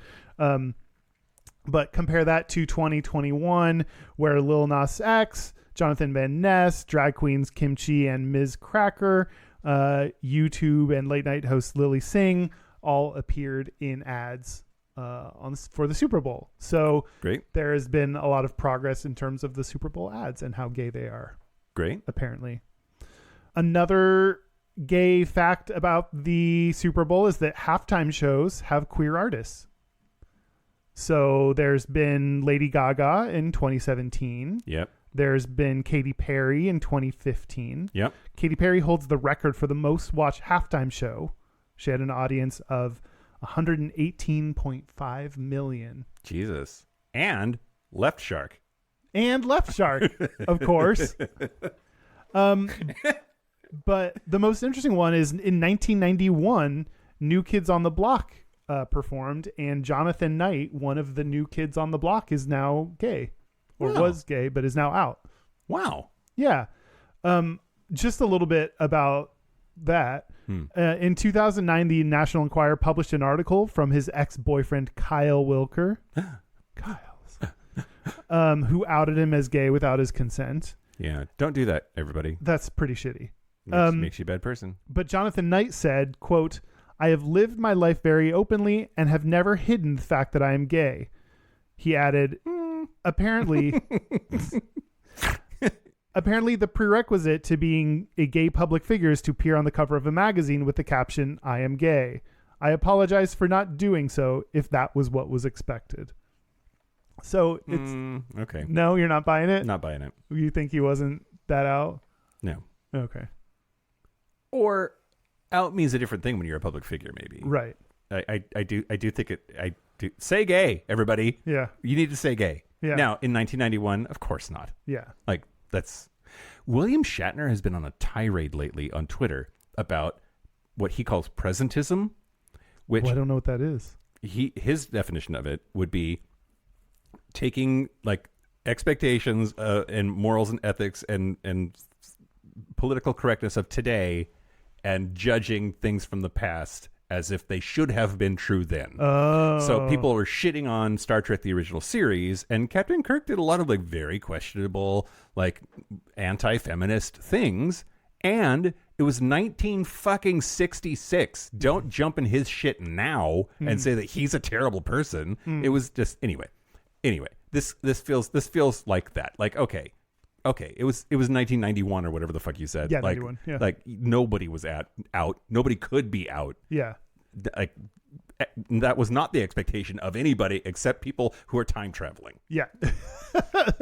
But compare that to 2021, where Lil Nas X, Jonathan Van Ness, drag queens Kimchi and Ms. Cracker, YouTube and late night host Lily Singh all appeared in ads for the Super Bowl. So Great. There has been a lot of progress in terms of the Super Bowl ads and how gay they are. Great. Apparently. Another gay fact about the Super Bowl is that halftime shows have queer artists. So there's been Lady Gaga in 2017. Yep. There's been Katy Perry in 2015. Yep. Katy Perry holds the record for the most watched halftime show. She had an audience of 118.5 million. Jesus. And Left Shark. And Left Shark, of course. But the most interesting one is in 1991, New Kids on the Block performed, and Jonathan Knight, one of the New Kids on the Block, is now gay. or Wow. was gay, but is now out. Wow. Yeah. Just a little bit about that. In 2009, the National Enquirer published an article from his ex-boyfriend, Kyle Wilker. Who outed him as gay without his consent. Yeah. Don't do that, everybody. That's pretty shitty. Makes you a bad person. But Jonathan Knight said, quote, "I have lived my life very openly and have never hidden the fact that I am gay." He added, apparently the prerequisite to being a gay public figure is to appear on the cover of a magazine with the caption, "I am gay. I apologize for not doing so if that was what was expected." So it's okay. No, you're not buying it? Not buying it. You think he wasn't that out? No. Okay. Or out means a different thing when you're a public figure, maybe. Right. I do think it. I do say gay, everybody. Yeah. You need to say gay. Yeah. Now in 1991, of course not. Yeah. Like that's. William Shatner has been on a tirade lately on Twitter about what he calls presentism, which Well, I don't know what that is. his definition of it would be taking like expectations and morals and ethics and political correctness of today and judging things from the past as if they should have been true then. Oh. So people were shitting on Star Trek, the original series, and Captain Kirk did a lot of like very questionable, like anti-feminist things. And it was 1966. Don't jump in his shit now and say that he's a terrible person. It was just anyway. This feels like that. Like okay, it was 1991 or whatever the fuck you said. Yeah, like, 91. Yeah. Like nobody was out. Nobody could be out. Yeah. Like that was not the expectation of anybody except people who are time traveling. Yeah.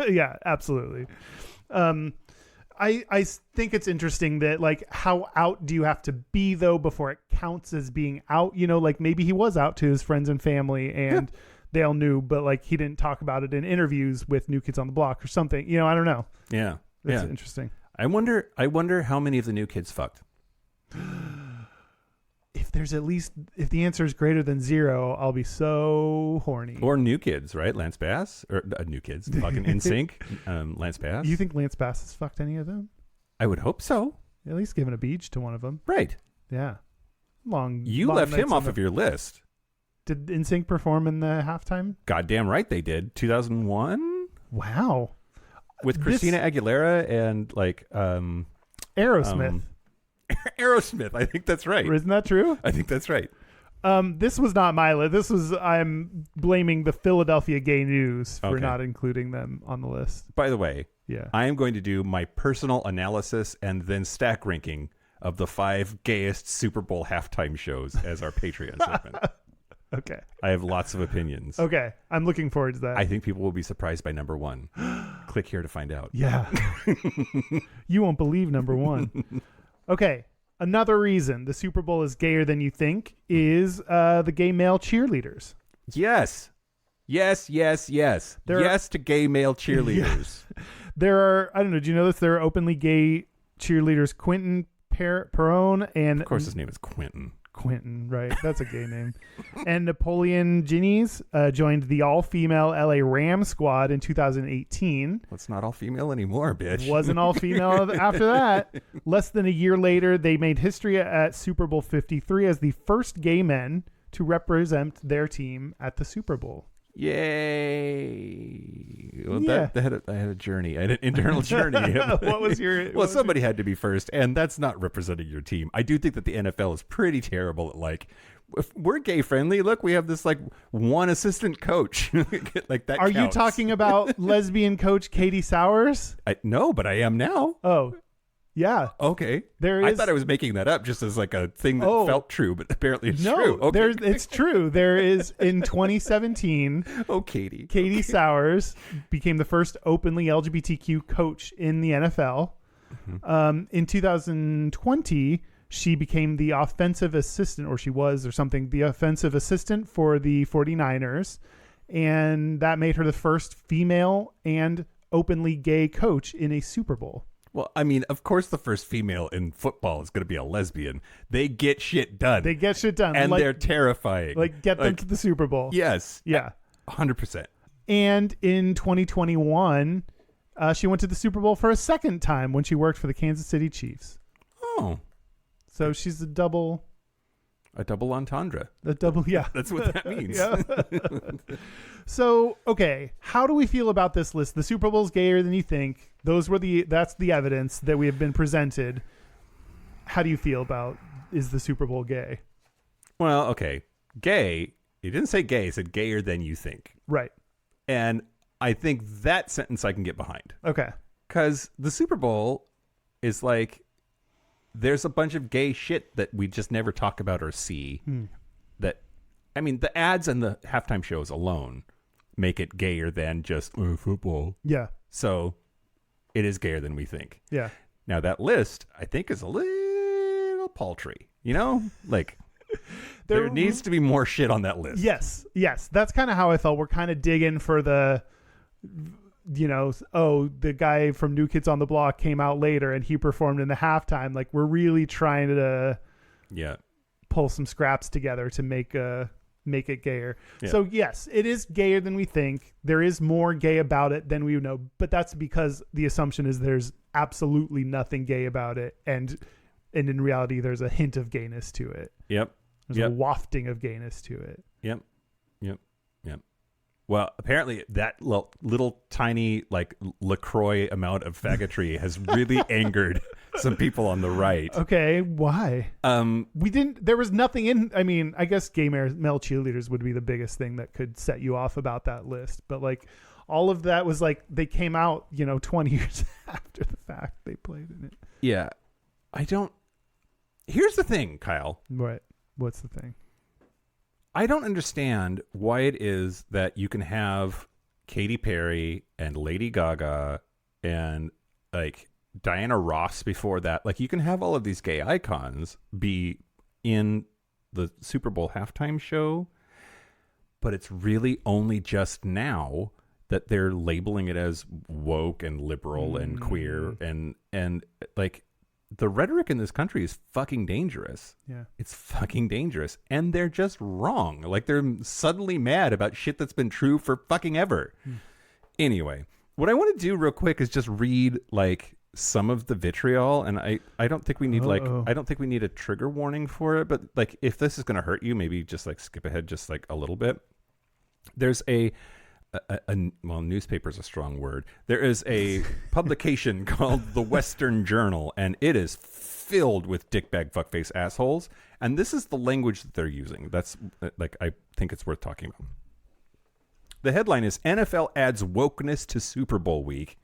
Yeah, absolutely. I think it's interesting that like how out do you have to be though before it counts as being out? You know, like maybe he was out to his friends and family and they all knew, but like he didn't talk about it in interviews with New Kids on the Block or something. You know, I don't know. Yeah. That's interesting. I wonder how many of the new kids fucked. If the answer is greater than 0, I'll be so horny. Or new kids, right? Lance Bass or new kids, fucking NSYNC. Lance Bass. You think Lance Bass has fucked any of them? I would hope so. At least given a beach to one of them. Right. Yeah. You long left nights him on off of your list. Did NSYNC perform in the halftime? Goddamn right they did. 2001 Wow. with Christina Aguilera and like Aerosmith. Aerosmith. I think that's right. Isn't that true? I think that's right. This was not my list. I'm blaming the Philadelphia Gay News for Okay. not including them on the list. By the way, Yeah. I am going to do my personal analysis and then stack ranking of the 5 gayest Super Bowl halftime shows as our Patreon segment. Okay. I have lots of opinions. Okay. I'm looking forward to that. I think people will be surprised by number 1. Click here to find out. Yeah. You won't believe number 1. Okay. Another reason the Super Bowl is gayer than you think is the gay male cheerleaders. Yes. Yes. Yes to gay male cheerleaders. There are, I don't know, do you know this? There are openly gay cheerleaders, Quentin Perrone and... Of course his name is Quentin. Quentin, right. That's a gay name. And Napoleon Ginnies joined the all-female LA Ram squad in 2018. Well, it's not all female anymore, bitch. Wasn't all female after that. Less than a year later, they made history at Super Bowl 53 as the first gay men to represent their team at the Super Bowl. Yay. Well, Yeah. I had a journey. I had an internal journey. What was your... Well, somebody had to be first, and that's not representing your team. I do think that the NFL is pretty terrible at like, if we're gay friendly. Look, we have this like one assistant coach. Like that. Are you counts. talking about lesbian coach Katie Sowers? No, but I am now. Oh, yeah. Okay. There I is... thought I was making that up just as like a thing that felt true, but apparently it's No, true. Okay. it's true. There is, in 2017, Oh, Katie. Katie Sowers became the first openly LGBTQ coach in the NFL. In 2020, she became the offensive assistant, or she was, or something, the offensive assistant for the 49ers. And that made her the first female and openly gay coach in a Super Bowl. Well, I mean, of course, the first female in football is going to be a lesbian. They get shit done. They get shit done. and like, they're terrifying. like get them to the Super Bowl. Yes. Yeah. 100%. And in 2021, she went to the Super Bowl for a second time when she worked for the Kansas City Chiefs. Oh. So she's a double entendre. Yeah. That's what that means. Yeah. So, okay, how do we feel about this list? The Super Bowl's gayer than you think. That's the evidence that we have been presented. How do you feel about, is the Super Bowl gay? Well, okay. Gay. He didn't say gay. He said gayer than you think. Right. And I think that sentence I can get behind. Okay. Because the Super Bowl is like, there's a bunch of gay shit that we just never talk about or see. That, I mean, the ads and the halftime shows alone make it gayer than just football. Yeah. So it is gayer than we think. Yeah. Now that list, I think, is a little paltry. You know, like there needs to be more shit on that list. Yes. That's kind of how I felt. We're kind of digging for the, the guy from New Kids on the Block came out later and he performed in the halftime. Like, we're really trying to pull some scraps together to make it gayer. Yeah. So yes, it is gayer than we think. There is more gay about it than we know, but that's because the assumption is there's absolutely nothing gay about it, and in reality there's a hint of gayness to it. Yep. There's a wafting of gayness to it. Yep. Well, apparently that little tiny like LaCroix amount of faggotry has really angered some people on the right. Okay, why? There was nothing in, I mean, I guess gay male cheerleaders would be the biggest thing that could set you off about that list. But like all of that was like, they came out, 20 years after the fact they played in it. Yeah. Here's the thing, Kyle. What? What's the thing? I don't understand why it is that you can have Katy Perry and Lady Gaga and like Diana Ross before that. Like, you can have all of these gay icons be in the Super Bowl halftime show, but it's really only just now that they're labeling it as woke and liberal and queer and like, the rhetoric in this country is fucking dangerous. Yeah. It's fucking dangerous. And they're just wrong. Like, they're suddenly mad about shit that's been true for fucking ever. Anyway, what I want to do real quick is just read like some of the vitriol. And I don't think we need I don't think we need a trigger warning for it. But like, if this is going to hurt you, maybe just like skip ahead just like a little bit. There's well, newspaper is a strong word. There is a publication called The Western Journal, and it is filled with dickbag fuckface assholes. And this is the language that they're using. That's like, I think it's worth talking about. The headline is NFL adds wokeness to Super Bowl week,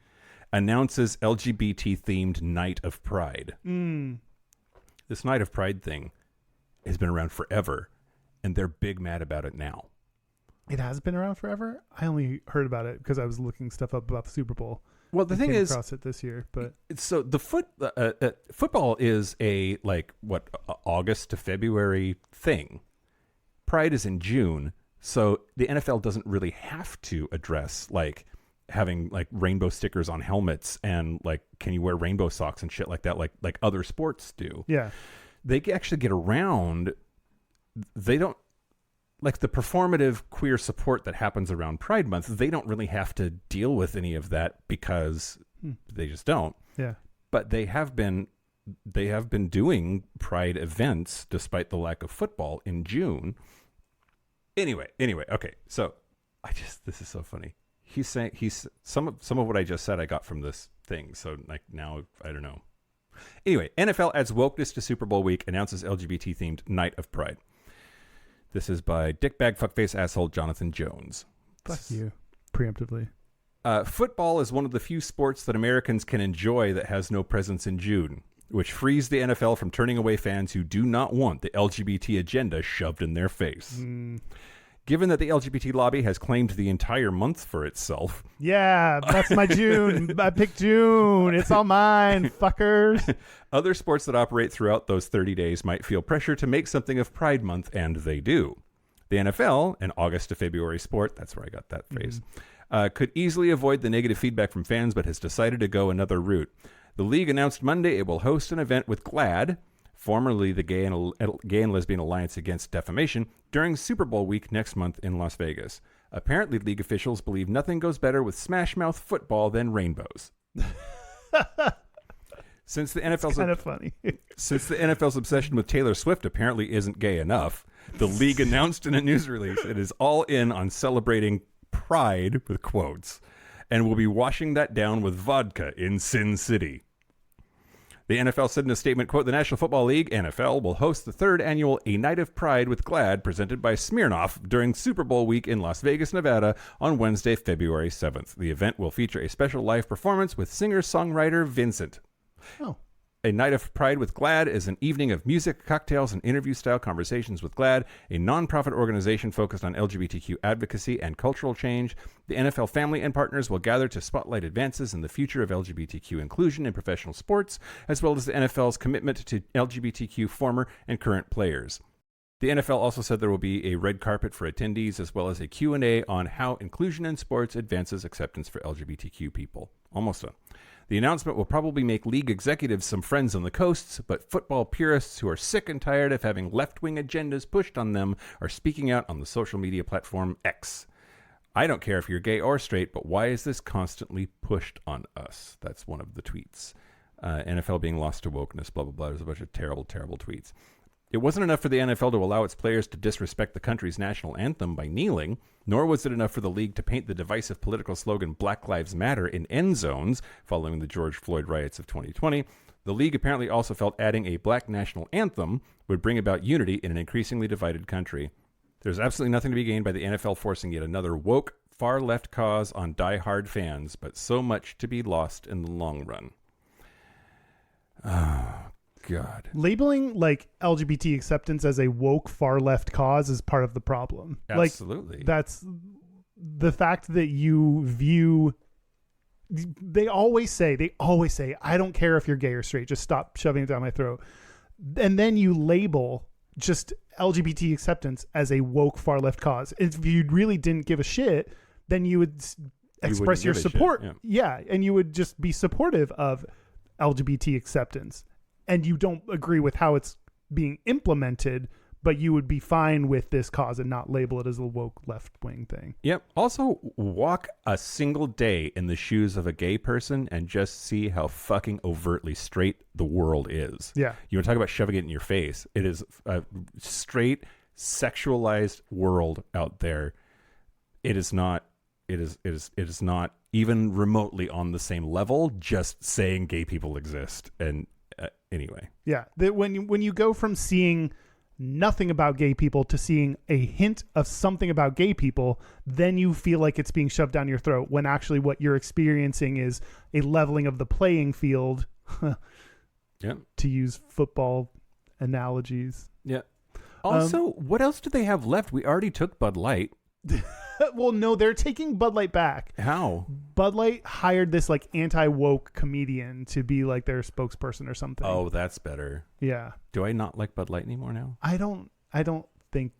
announces LGBT themed Night of Pride. This Night of Pride thing has been around forever, and they're big mad about it now. It has been around forever. I only heard about it because I was looking stuff up about the Super Bowl. Well, the thing is, across it this year, but so the football is a August to February thing. Pride is in June, so the NFL doesn't really have to address like having like rainbow stickers on helmets and like, can you wear rainbow socks and shit like that, like other sports do. Yeah, they actually get around. They don't. Like the performative queer support that happens around Pride Month, they don't really have to deal with any of that because they just don't. Yeah. But they have been doing Pride events despite the lack of football in June. Anyway, okay. So this is so funny. Some of what I just said I got from this thing. So like now I don't know. Anyway, NFL adds wokeness to Super Bowl week, announces LGBT themed Night of Pride. This is by dickbag fuckface asshole Jonathan Jones. Fuck you, preemptively. Football is one of the few sports that Americans can enjoy that has no presence in June, which frees the NFL from turning away fans who do not want the LGBT agenda shoved in their face. Given that the LGBT lobby has claimed the entire month for itself. Yeah, that's my June. I picked June. It's all mine, fuckers. Other sports that operate throughout those 30 days might feel pressure to make something of Pride Month, and they do. The NFL, an August to February sport, that's where I got that phrase, could easily avoid the negative feedback from fans, but has decided to go another route. The league announced Monday it will host an event with GLAAD, formerly the Gay and Lesbian Alliance Against Defamation, during Super Bowl week next month in Las Vegas. Apparently, league officials believe nothing goes better with smash mouth football than rainbows. Since the NFL's Kind of funny. Since the NFL's obsession with Taylor Swift apparently isn't gay enough, the league announced in a news release it is all in on celebrating pride, with quotes, and will be washing that down with vodka in Sin City. The NFL said in a statement, quote, the National Football League, NFL, will host the third annual A Night of Pride with Glad presented by Smirnoff during Super Bowl week in Las Vegas, Nevada on Wednesday, February 7th. The event will feature a special live performance with singer-songwriter Vincent. Oh. A Night of Pride with Glad is an evening of music, cocktails, and interview-style conversations with Glad, a nonprofit organization focused on LGBTQ advocacy and cultural change. The NFL family and partners will gather to spotlight advances in the future of LGBTQ inclusion in professional sports, as well as the NFL's commitment to LGBTQ former and current players. The NFL also said there will be a red carpet for attendees, as well as a Q&A on how inclusion in sports advances acceptance for LGBTQ people. Almost done. The announcement will probably make league executives some friends on the coasts, but football purists who are sick and tired of having left-wing agendas pushed on them are speaking out on the social media platform X. I don't care if you're gay or straight, but why is this constantly pushed on us? That's one of the tweets. NFL being lost to wokeness, blah, blah, blah. There's a bunch of terrible, terrible tweets. It wasn't enough for the NFL to allow its players to disrespect the country's national anthem by kneeling, nor was it enough for the league to paint the divisive political slogan Black Lives Matter in end zones following the George Floyd riots of 2020. The league apparently also felt adding a black national anthem would bring about unity in an increasingly divided country. There's absolutely nothing to be gained by the NFL forcing yet another woke, far-left cause on die-hard fans, but so much to be lost in the long run. Oh, God. Labeling like LGBT acceptance as a woke far left cause is part of the problem. Absolutely. Like, that's the fact that you view. They always say, I don't care if you're gay or straight, just stop shoving it down my throat. And then you label just LGBT acceptance as a woke far left cause. If you really didn't give a shit, then you would express your support. Shit, yeah. And you would just be supportive of LGBT acceptance. And you don't agree with how it's being implemented, but you would be fine with this cause and not label it as a woke left-wing thing. Yep. Also, walk a single day in the shoes of a gay person and just see how fucking overtly straight the world is. Yeah. You want to talk about shoving it in your face. It is a straight, sexualized world out there. It is not not even remotely on the same level, just saying gay people exist. And anyway. Yeah. When you go from seeing nothing about gay people to seeing a hint of something about gay people, then you feel like it's being shoved down your throat, when actually what you're experiencing is a leveling of the playing field. Yeah. To use football analogies. Yeah. Also, what else do they have left? We already took Bud Light. Well, no, they're taking Bud Light back. How? Bud Light hired this like anti-woke comedian to be like their spokesperson or something. Oh, that's better. Yeah. Do I not like Bud Light anymore now? I don't think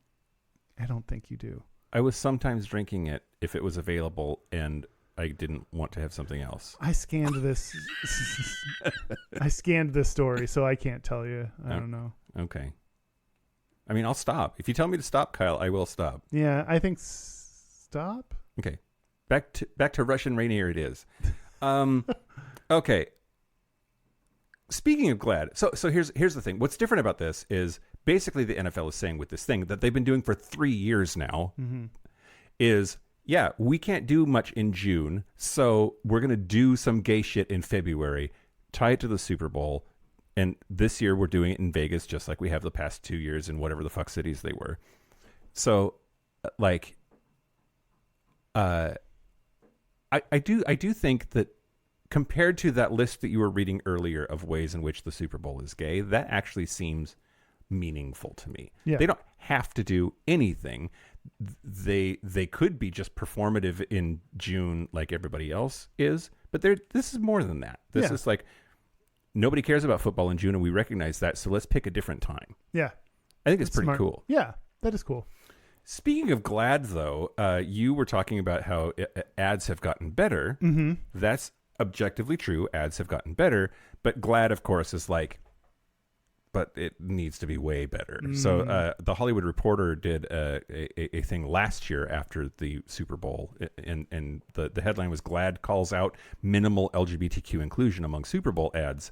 you do. I was sometimes drinking it if it was available and I didn't want to have something else. I scanned this. I scanned this story, so I can't tell you. I don't know. Okay. I mean, I'll stop. If you tell me to stop, Kyle, I will stop. Yeah, I think stop. Okay. Back to Russian Rainier it is. Okay. Speaking of Glad, so here's the thing. What's different about this is basically the NFL is saying with this thing that they've been doing for 3 years now is, yeah, we can't do much in June, so we're going to do some gay shit in February, tie it to the Super Bowl. And this year we're doing it in Vegas, just like we have the past 2 years in whatever the fuck cities they were. So, like, I do think that compared to that list that you were reading earlier of ways in which the Super Bowl is gay, that actually seems meaningful to me. Yeah. They don't have to do anything. They could be just performative in June like everybody else is, but this is more than that. This is like, nobody cares about football in June, and we recognize that, so let's pick a different time. Yeah. I think it's pretty smart. cool. Yeah, that is cool. Speaking of Glad, though, you were talking about how ads have gotten better. Mm-hmm. That's objectively true. Ads have gotten better. But Glad, of course, is like but it needs to be way better. So the Hollywood Reporter did a thing last year after the Super Bowl, and the headline was "Glad calls out minimal LGBTQ inclusion among Super Bowl ads."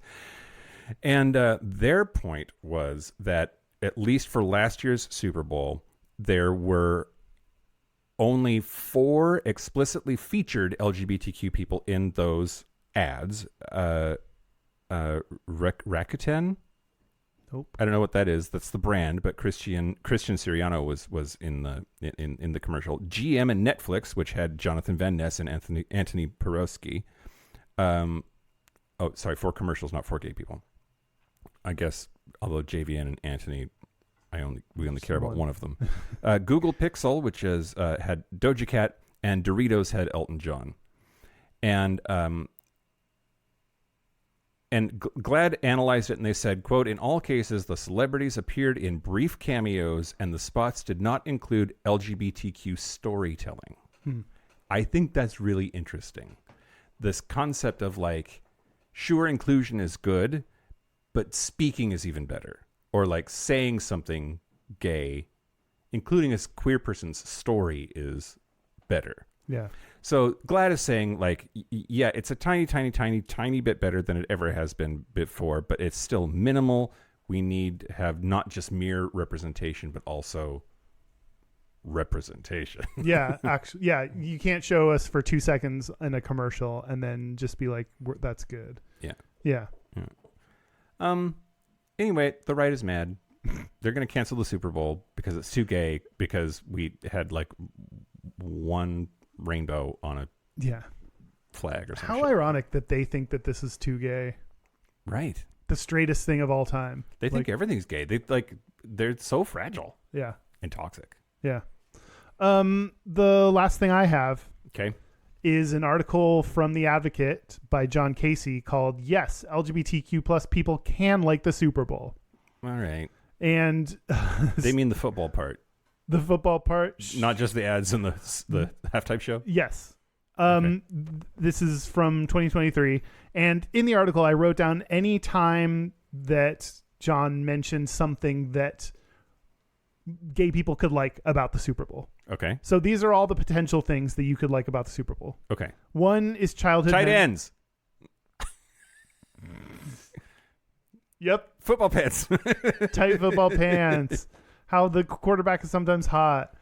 And their point was that at least for last year's Super Bowl, there were only 4 explicitly featured LGBTQ people in those ads. Rakuten? Nope. I don't know what that is. That's the brand, but Christian Siriano was in the commercial. GM and Netflix, which had Jonathan Van Ness and Anthony Porowski. 4 commercials, not 4 gay people. I guess, although JVN and Anthony, we only care about one of them. Google Pixel, which had Doja Cat, and Doritos had Elton John. And GLAAD analyzed it, and they said, quote, "In all cases, the celebrities appeared in brief cameos, and the spots did not include LGBTQ storytelling." I think that's really interesting. This concept of like, sure, inclusion is good, but speaking is even better. Or like saying something gay, including a queer person's story, is better. Yeah. So GLAAD is saying, like, yeah, it's a tiny bit better than it ever has been before, but it's still minimal. We need to have not just mere representation, but also representation. Yeah, actually, yeah, you can't show us for 2 seconds in a commercial and then just be like, "That's good." Yeah. Anyway, the right is mad. They're going to cancel the Super Bowl because it's too gay, because we had like one rainbow on a flag or something. How ironic that they think that this is too gay. Right. The straightest thing of all time. They think everything's gay. They're so fragile. Yeah. And toxic. Yeah. The last thing I have is an article from The Advocate by John Casey called "Yes, LGBTQ plus people can like the Super Bowl." All right. And they mean the football part. The football part, not just the ads in the halftime show. Yes. This is from 2023, and in the article I wrote down any time that John mentioned something that gay people could like about the Super Bowl. Okay. So these are all the potential things that you could like about the Super Bowl. Okay. One is childhood tight ends. Yep. Football pants. Tight football pants. How the quarterback is sometimes hot.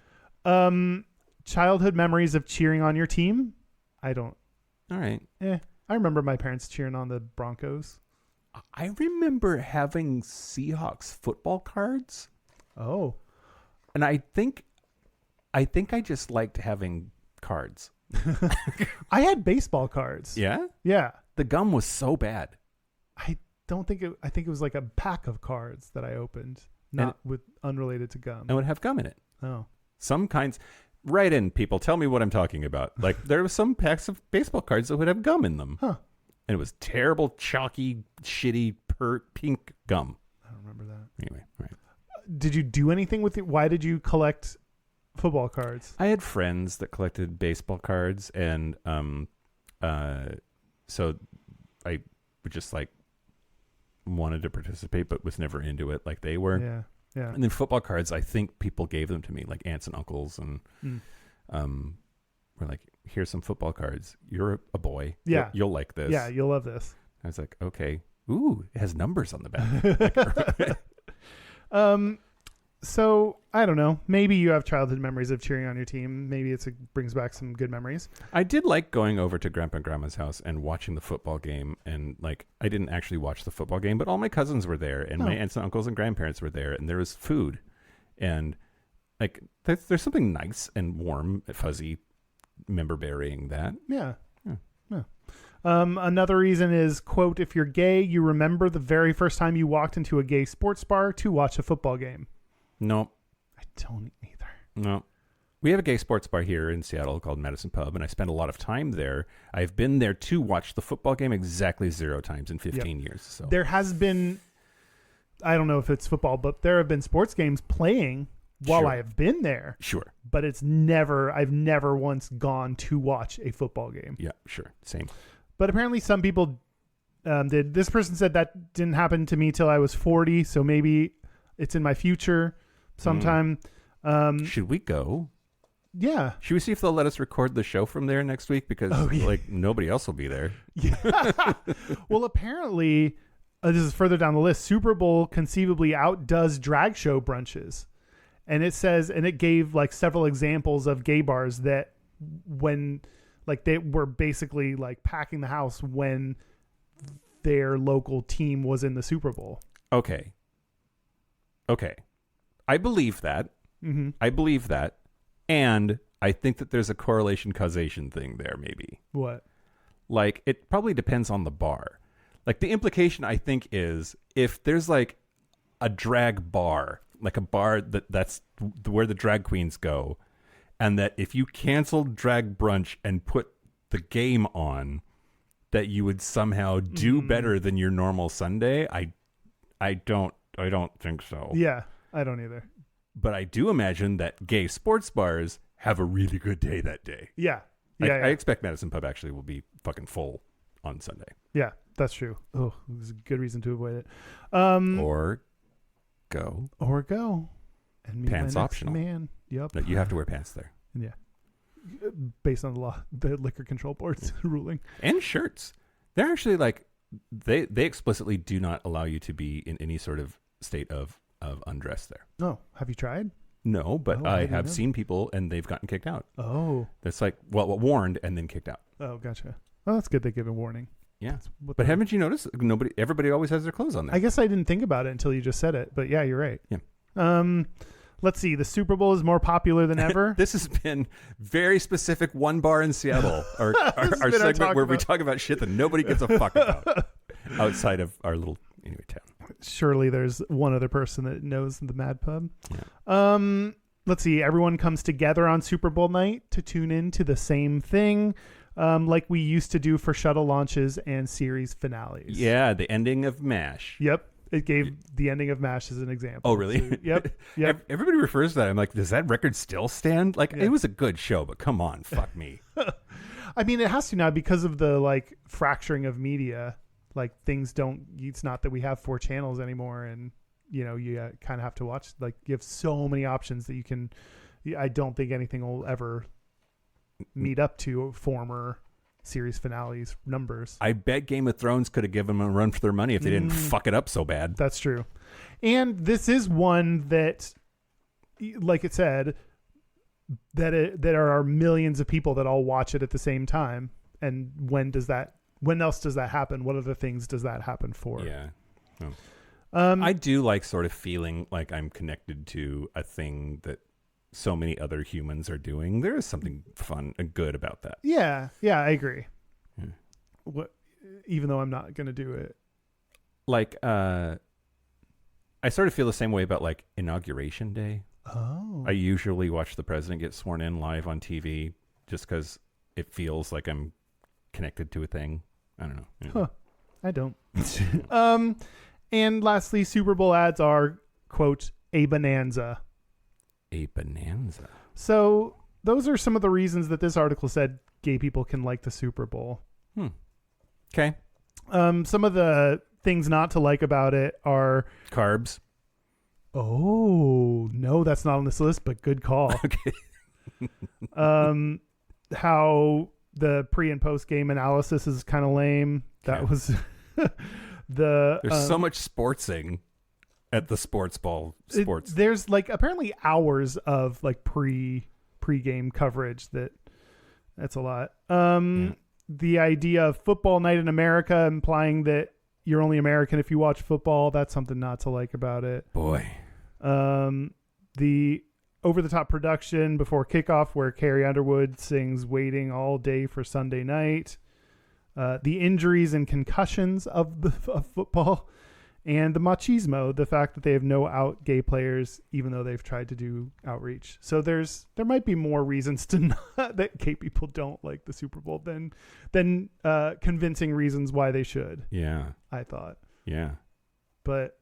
Childhood memories of cheering on your team. I don't. All right. I remember my parents cheering on the Broncos. I remember having Seahawks football cards. Oh. And I think I just liked having cards. I had baseball cards. Yeah? Yeah. The gum was so bad. I think it was like a pack of cards that I opened, unrelated to gum. And would have gum in it. Oh. Some kinds. Write in, people. Tell me what I'm talking about. Like, there were some packs of baseball cards that would have gum in them. Huh. And it was terrible, chalky, shitty, pink gum. I don't remember that. Anyway, right. Did you do anything with it? Why did you collect football cards? I had friends that collected baseball cards, and so I would just like wanted to participate, but was never into it like they were. Yeah. Yeah. And then football cards, I think people gave them to me, like aunts and uncles, and were like, "Here's some football cards. You're a boy. Yeah, you'll like this. Yeah, you'll love this." I was like, "Okay, ooh, it has numbers on the back." So I don't know. Maybe you have childhood memories of cheering on your team. Maybe it brings back some good memories. I did like going over to Grandpa and Grandma's house and watching the football game. And like, I didn't actually watch the football game, but all my cousins were there, and my aunts and uncles and grandparents were there, and there was food, and like, there's something nice and warm, fuzzy, member burying that. Yeah. Another reason is, quote, "If you're gay, you remember the very first time you walked into a gay sports bar to watch a football game." No. I don't either. No. We have a gay sports bar here in Seattle called Madison Pub, and I spend a lot of time there. I've been there to watch the football game exactly 0 times in 15 years. So there has been, I don't know if it's football, but there have been sports games playing while I have been there. Sure. But I've never once gone to watch a football game. Yeah, sure. Same. But apparently some people This person said that didn't happen to me till I was 40, so maybe it's in my future sometime. Should we go? Yeah. Should we see if they'll let us record the show from there next week? Because like nobody else will be there. Yeah. Well, apparently, this is further down the list. Super Bowl conceivably outdoes drag show brunches, and it says, and it gave like several examples of gay bars that when like they were basically like packing the house when their local team was in the Super Bowl. Okay. I believe that. Mm-hmm. I believe that. And I think that there's a correlation causation thing there, maybe. What? Like, it probably depends on the bar. Like, the implication, I think, is if there's like a drag bar, like a bar that's where the drag queens go, and that if you canceled drag brunch and put the game on, that you would somehow do better than your normal Sunday. I don't think so. Yeah, I don't either. But I do imagine that gay sports bars have a really good day that day. Yeah. I Yeah. expect Madison Pub actually will be fucking full on Sunday. Yeah, that's true. Oh, there's a good reason to avoid it. Or go. And meet Pants my next optional. Man. Yep. No, you have to wear pants there. Yeah. Based on the law, the Liquor Control Board's ruling. And shirts. They're actually like, they explicitly do not allow you to be in any sort of state of undress there. Oh, have you tried? No, but I I didn't have know. seen people and they've gotten kicked out. Oh. That's like, well, warned and then kicked out. Oh, gotcha. Well, that's good they give a warning. Yeah. What But the- haven't you noticed? Everybody always has their clothes on there. I guess I didn't think about it until you just said it, but yeah, you're right. Yeah. Let's see. The Super Bowl is more popular than ever. This has been very specific one bar in Seattle, our been our segment talk where we about- talk about shit that nobody gives a fuck about outside of our little town. Surely there's one other person that knows the Mad Pub. Yeah. Let's see. Everyone comes together on Super Bowl night to tune in to the same thing, like we used to do for shuttle launches and series finales. Yeah, the ending of MASH. Yep. It gave the ending of MASH as an example. Oh, really? So, yep. Everybody refers to that. I'm like, does that record still stand? Like, Yeah. it was a good show, but come on, fuck me. I mean, it has to now because of the like fracturing of media. Like things don't. It's not that we have 4 channels anymore, and you kind of have to watch. Like you have so many options that you can. I don't think anything will ever meet up to former series finales numbers. I bet Game of Thrones could have given them a run for their money if they didn't fuck it up so bad. That's true. And this is one that, like it said, that there are millions of people that all watch it at the same time. And when else does that happen? What other things does that happen for? Yeah. Oh. I do like sort of feeling like I'm connected to a thing that so many other humans are doing. There is something fun and good about that. Yeah, I agree. Yeah. Even though I'm not going to do it. Like, I sort of feel the same way about like Inauguration Day. Oh. I usually watch the president get sworn in live on TV just because it feels like I'm connected to a thing. I don't know. You know. Huh. I don't. And lastly, Super Bowl ads are, quote, a bonanza. A bonanza. So those are some of the reasons that this article said gay people can like the Super Bowl. Okay. Some of the things not to like about it are... Carbs. Oh, no, that's not on this list, but good call. Okay. How the pre and post game analysis is kind of lame. That Yeah. was the... There's so much sportsing at the sports. There's like apparently hours of like pre-game coverage that's a lot. The idea of football night in America implying that you're only American if you watch football, that's something not to like about it. Boy. The over-the-top production before kickoff where Carrie Underwood sings Waiting All Day for Sunday Night. The injuries and concussions of football. And the machismo, the fact that they have no out gay players, even though they've tried to do outreach. So there might be more reasons to not that gay people don't like the Super Bowl than convincing reasons why they should. Yeah. I thought. Yeah. But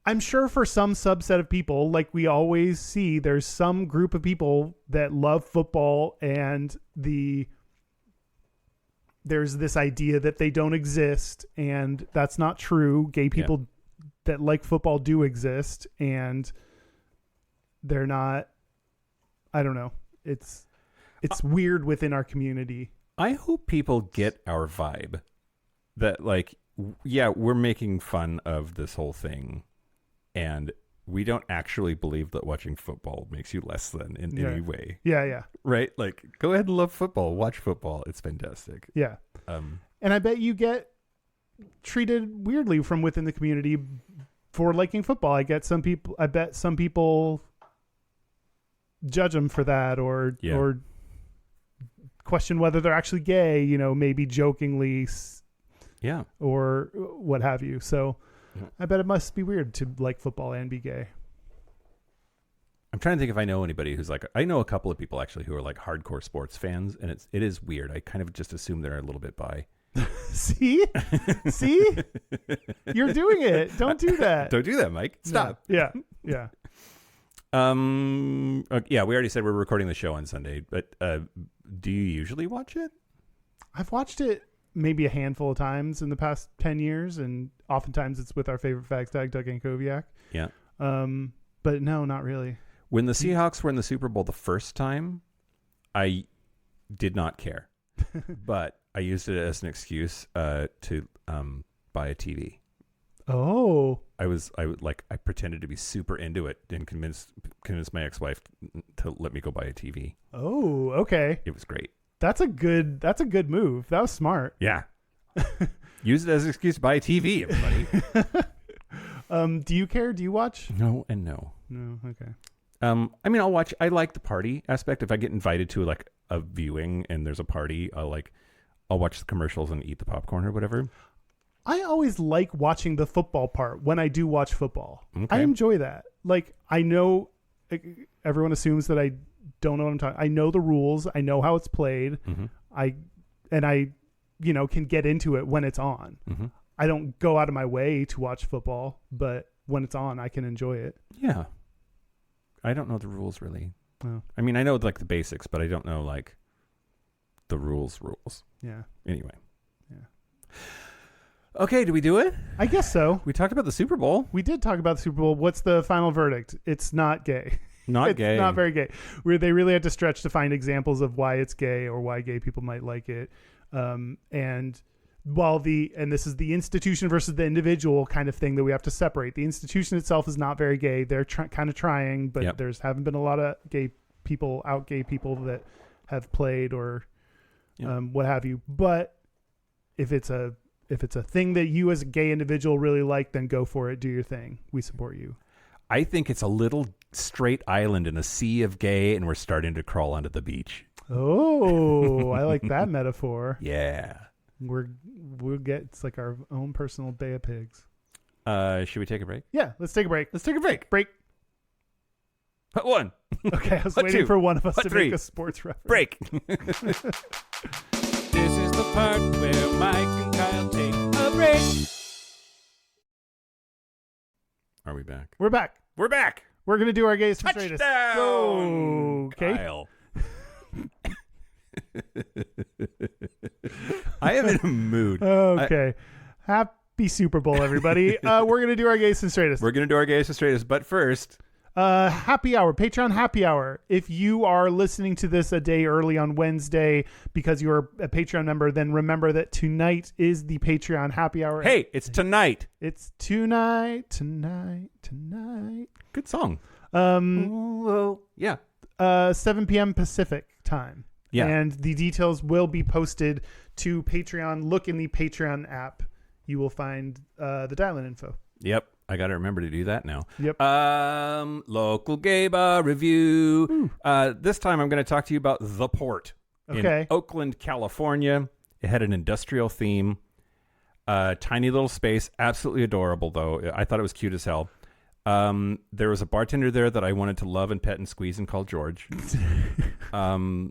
I'm sure for some subset of people, like we always see, there's some group of people that love football and the there's this idea that they don't exist, and that's not true. Gay people that like football do exist, and they're not, I don't know. It's weird within our community. I hope people get our vibe that, like, yeah, we're making fun of this whole thing, and we don't actually believe that watching football makes you less than in any way. Yeah. Right? Like, go ahead and love football. Watch football. It's fantastic. Yeah. And I bet you get treated weirdly from within the community for liking football. I bet some people judge them for that or question whether they're actually gay, maybe jokingly. Yeah. Or what have you. So I bet it must be weird to like football and be gay. I'm trying to think if I know anybody who's like, I know a couple of people actually who are like hardcore sports fans, and it is weird. I kind of just assume they're a little bit bi. See, you're doing it. Don't do that. Don't do that, Mike. Stop. Yeah. Yeah, we already said we're recording the show on Sunday, but do you usually watch it? I've watched it maybe a handful of times in the past 10 years, and oftentimes it's with our favorite fags tag, Doug Ankoviak. Yeah. But no, not really. When the Seahawks were in the Super Bowl the first time, I did not care, but I used it as an excuse to buy a TV. Oh. I pretended to be super into it and convinced my ex-wife to let me go buy a TV. Oh, okay. It was great. That's a good move. That was smart. Yeah. Use it as an excuse to buy a TV, everybody. Do you care? Do you watch? No and no. No, okay. I mean, I'll watch. I like the party aspect. If I get invited to like a viewing and there's a party, I'll watch the commercials and eat the popcorn or whatever. I always like watching the football part when I do watch football. Okay. I enjoy that. Like, I know everyone assumes that I don't know what I'm talking. I know the rules. I know how it's played. Mm-hmm. I can get into it when it's on. Mm-hmm. I don't go out of my way to watch football, but when it's on, I can enjoy it. Yeah. I don't know the rules really. Oh. I mean, I know like the basics, but I don't know like the rules. Yeah. Anyway. Yeah. Okay, do we do it? I guess so. We talked about the Super Bowl. We did talk about the Super Bowl. What's the final verdict? It's not gay. It's gay. Not very gay. Where they really had to stretch to find examples of why it's gay or why gay people might like it. And this is the institution versus the individual kind of thing that we have to separate. The institution itself is not very gay. They're kind of trying, but there's haven't been a lot of gay people that have played or what have you. But if it's a thing that you as a gay individual really like, then go for it. Do your thing. We support you. I think it's a little straight island in a sea of gay, and we're starting to crawl onto the beach. Oh, I like that metaphor. Yeah. We'll get, it's like our own personal Bay of Pigs. Should we take a break? Yeah, let's take a break. Let's take a break. Break. Hut one. Okay, I was Hut waiting two. for one of us Hut to three. make a sports reference. Break. This is the part where Mike and Kyle take a break. Are we back? We're back. We're back. We're going to do our Gayest and Straightest. Touchdown. Go. Okay. Kyle. I am in a mood. Okay. Happy Super Bowl, everybody. We're going to do our Gayest and Straightest. We're going to do our Gayest and Straightest, but first... happy hour, Patreon happy hour. If you are listening to this a day early on Wednesday because you're a Patreon member, then remember that tonight is the Patreon happy hour. Hey, it's tonight. It's tonight. Good song. Yeah. 7 p.m. Pacific time. Yeah. And the details will be posted to Patreon. Look in the Patreon app. You will find the dial-in info. Yep. I got to remember to do that now. Yep. Local gay bar review. This time I'm going to talk to you about The Port in Oakland, California. It had an industrial theme. Tiny little space. Absolutely adorable, though. I thought it was cute as hell. There was a bartender there that I wanted to love and pet and squeeze and call George. But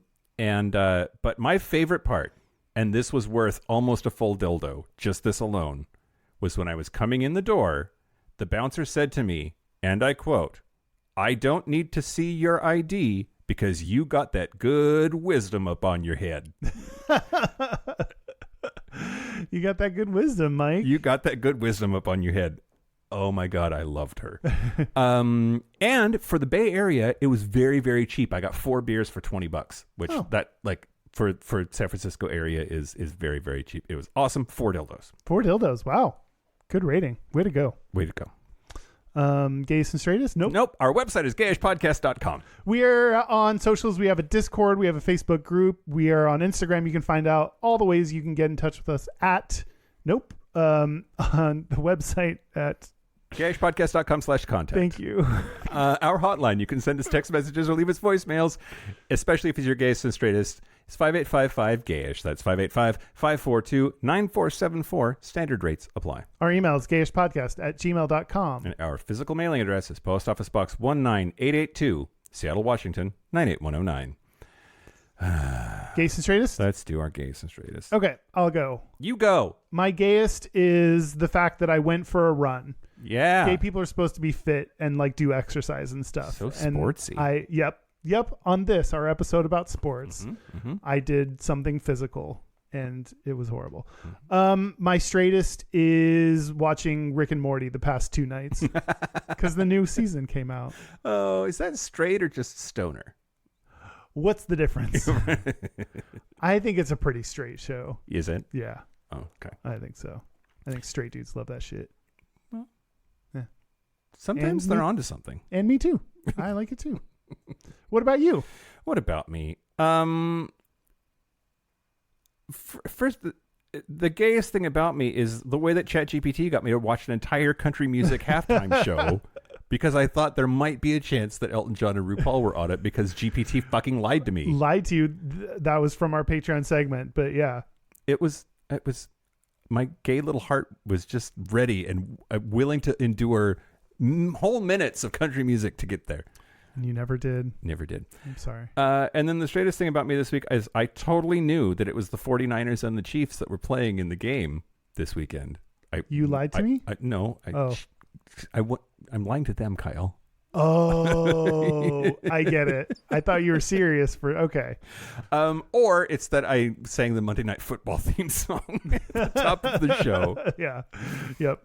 my favorite part, and this was worth almost a full dildo, just this alone, was when I was coming in the door. The bouncer said to me, and I quote, "I don't need to see your ID because you got that good wisdom up on your head." You got that good wisdom, Mike. You got that good wisdom up on your head. Oh my God, I loved her. And for the Bay Area, it was very, very cheap. I got 4 beers for $20, which that like for San Francisco area is very, very cheap. It was awesome. 4 dildos. 4 dildos. Wow. Good rating. Way to go. Way to go. Gayest and Straightest? Nope. Our website is gayishpodcast.com. We are on socials. We have a Discord. We have a Facebook group. We are on Instagram. You can find out all the ways you can get in touch with us at on the website at gayishpodcast.com/contact. Thank you. Our hotline, you can send us text messages or leave us voicemails, especially if it's your Gayest and Straightest. It's 5855-GAYISH. That's 585-542-9474. Standard rates apply. Our email is gayishpodcast@gmail.com. And our physical mailing address is Post Office Box 19882, Seattle, Washington, 98109. Gayest and Straightest? Let's do our Gayest and Straightest. Okay, I'll go. You go. My gayest is the fact that I went for a run. Yeah. Gay people are supposed to be fit and like do exercise and stuff. So and sportsy. Yep. On this, our episode about sports, I did something physical and it was horrible. My straightest is watching Rick and Morty the past 2 nights because the new season came out. Oh, is that straight or just stoner? What's the difference? I think it's a pretty straight show. Is it? Yeah. Oh, okay. I think so. I think straight dudes love that shit. Yeah. Sometimes they're onto something. And me too. I like it too. What about you? What about me? First, the gayest thing about me is the way that ChatGPT got me to watch an entire country music halftime show because I thought there might be a chance that Elton John and RuPaul were on it because GPT fucking lied to me. Lied to you? That was from our Patreon segment, but yeah. It was my gay little heart was just ready and willing to endure whole minutes of country music to get there. And you never did. Never did. I'm sorry. And then the straightest thing about me this week is I totally knew that it was the 49ers and the Chiefs that were playing in the game this weekend. You lied to me? No. I'm lying to them, Kyle. Oh, I get it. I thought you were serious okay. Or it's that I sang the Monday Night Football theme song at the top of the show. Yeah. Yep.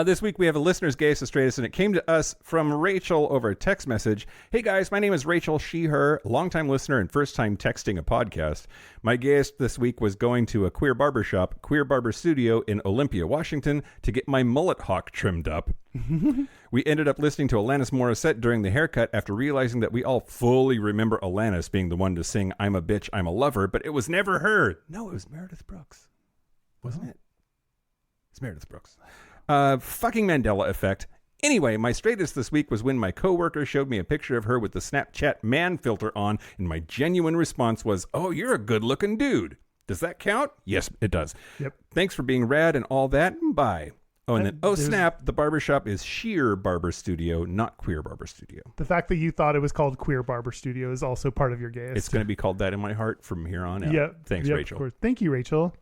This week we have a listener's Gayest and Straightest, and it came to us from Rachel over a text message. Hey guys, my name is Rachel, she, her, longtime listener and first time texting a podcast. My gayest this week was going to a queer barber shop, Queer Barber Studio in Olympia, Washington, to get my mullet hawk trimmed up. We ended up listening to Alanis Morissette during the haircut after realizing that we all fully remember Alanis being the one to sing I'm a Bitch, I'm a Lover, but it was never her. No, it was Meredith Brooks. Wasn't it? It's Meredith Brooks. Fucking Mandela effect. Anyway, my straightest this week was when my coworker showed me a picture of her with the Snapchat man filter on, and my genuine response was, "Oh, you're a good-looking dude." Does that count? Yes, it does. Yep. Thanks for being rad and all that. Bye. Oh, and then, snap, the barbershop is Sheer Barber Studio, not Queer Barber Studio. The fact that you thought it was called Queer Barber Studio is also part of your gayest. It's going to be called that in my heart from here on out. Yep. Thanks, Rachel. Of course. Thank you, Rachel.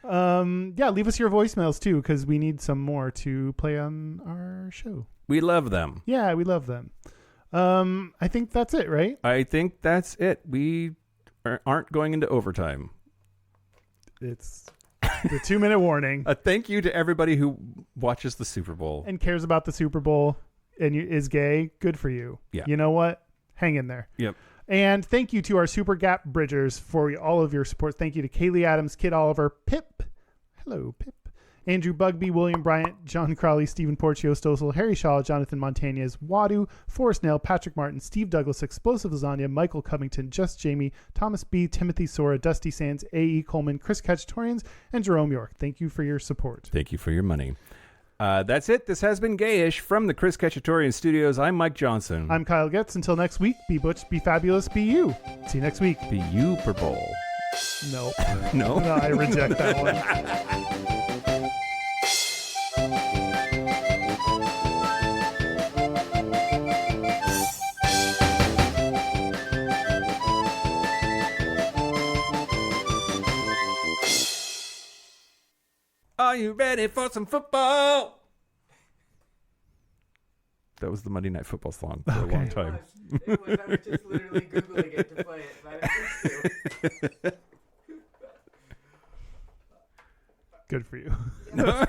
Leave us your voicemails too, because we need some more to play on our show. We love them. Yeah, we love them. I think that's it, right? I think that's it. We aren't going into overtime. It's the 2-minute warning. A thank you to everybody who watches the Super Bowl and cares about the Super Bowl and is gay. Good for you. Yeah. You know what? Hang in there. Yep. And thank you to our Super Gap Bridgers for all of your support. Thank you to Kaylee Adams, Kid Oliver, Pip. Hello, Pip. Andrew Bugby, William Bryant, John Crowley, Stephen Porcio Stossel, Harry Shaw, Jonathan Montañez, Wadu, Forrest Nail, Patrick Martin, Steve Douglas, Explosive Lasagna, Michael Covington, Just Jamie, Thomas B., Timothy Sora, Dusty Sands, A.E. Coleman, Chris Cacciatorians, and Jerome York. Thank you for your support. Thank you for your money. That's it. This has been Gayish from the Chris Cacciatorian Studios. I'm Mike Johnson. I'm Kyle Getz. Until next week, be butch, be fabulous, be you. See you next week. Be you, purple. No. No? No, I reject that one. Are you ready for some football? That was the Monday Night Football song for a long time. It was. I was just literally Googling it to play it, but I Good for you. No.